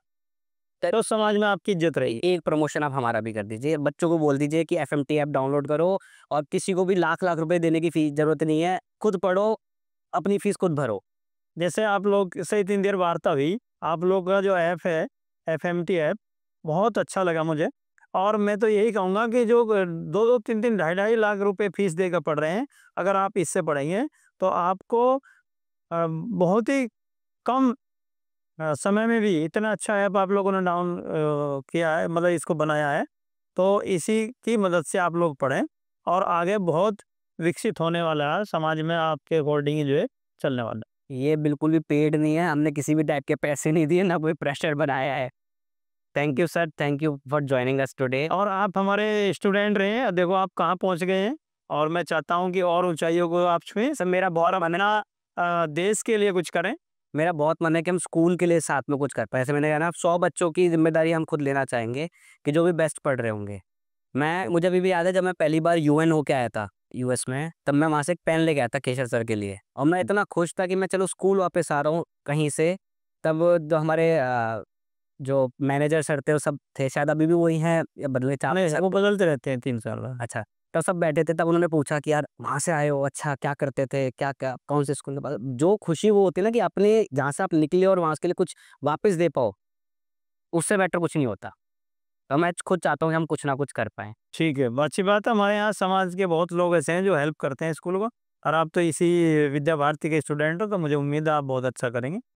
है, तो समाज में आपकी इज्जत रहेगी। एक प्रमोशन आप हमारा भी कर दीजिए, बच्चों को बोल दीजिए कि एफएमटी ऐप डाउनलोड करो, और किसी को भी लाख लाख रुपए देने की फीस जरूरत नहीं है, खुद पढ़ो, अपनी फीस खुद भरो। जैसे आप लोग से इतनी देर वार्ता हुई, आप लोग का जो ऐप है, एफएमटी ऐप, बहुत अच्छा लगा मुझे। और मैं तो यही कहूँगा कि जो 2-2, 3-3, ढाई-ढाई लाख रुपए फीस देकर पढ़ रहे हैं, अगर आप इससे पढ़ेंगे तो आपको बहुत ही कम समय में भी इतना अच्छा ऐप आप लोगों ने किया है, मतलब इसको बनाया है, तो इसी की मदद से आप लोग पढ़ें और आगे बहुत विकसित होने वाला है, समाज में आपके अकॉर्डिंग ही जो है चलने वाला है। ये बिल्कुल भी पेड नहीं है, हमने किसी भी टाइप के पैसे नहीं दिए, ना कोई प्रेशर बनाया है। Thank you sir, thank you for joining us today. और आप हमारे स्टूडेंट रहे हैं, देखो आप कहाँ पहुँच गए हैं, और मैं चाहता हूँ कि और ऊंचाइयों को आप छुएं। सर मेरा बहुत मन है, देश के लिए कुछ करें। मेरा बहुत मन है कि हम स्कूल के लिए साथ में कुछ कर पाएँ। ऐसे मैंने कहा ना, 100 बच्चों की ज़िम्मेदारी हम खुद लेना चाहेंगे कि जो भी बेस्ट पढ़ रहे होंगे। मुझे अभी भी याद है जब मैं पहली बार यूएन होके आया था यूएस में, तब मैं वहाँ से एक पेन लेके आया था केशर सर के लिए, और मैं इतना खुश था कि मैं चलो स्कूल वापस आ रहा हूँ कहीं से। तब जो हमारे जो मैनेजर सर थे वो सब थे, शायद अभी भी वही हैं या बदले चार नहीं, सर। वो बदलते रहते हैं 3 साल बाद। अच्छा, तब सब बैठे थे, तब उन्होंने पूछा कि यार वहाँ से आए हो, अच्छा क्या करते थे, क्या-क्या कौन से स्कूल में जो खुशी वो होती है ना कि अपने जहाँ से आप निकले और वहाँ के लिए कुछ वापस दे पाओ, उससे बेटर कुछ नहीं होता। तो मैं खुद चाहता हूँ कि हम कुछ ना कुछ कर पाएँ। ठीक है, अच्छी बात है। हमारे यहाँ समाज के बहुत लोग ऐसे हैं जो हेल्प करते हैं स्कूल को, और आप तो इसी विद्या भारती के स्टूडेंट हो, तो मुझे उम्मीद है आप बहुत अच्छा करेंगे।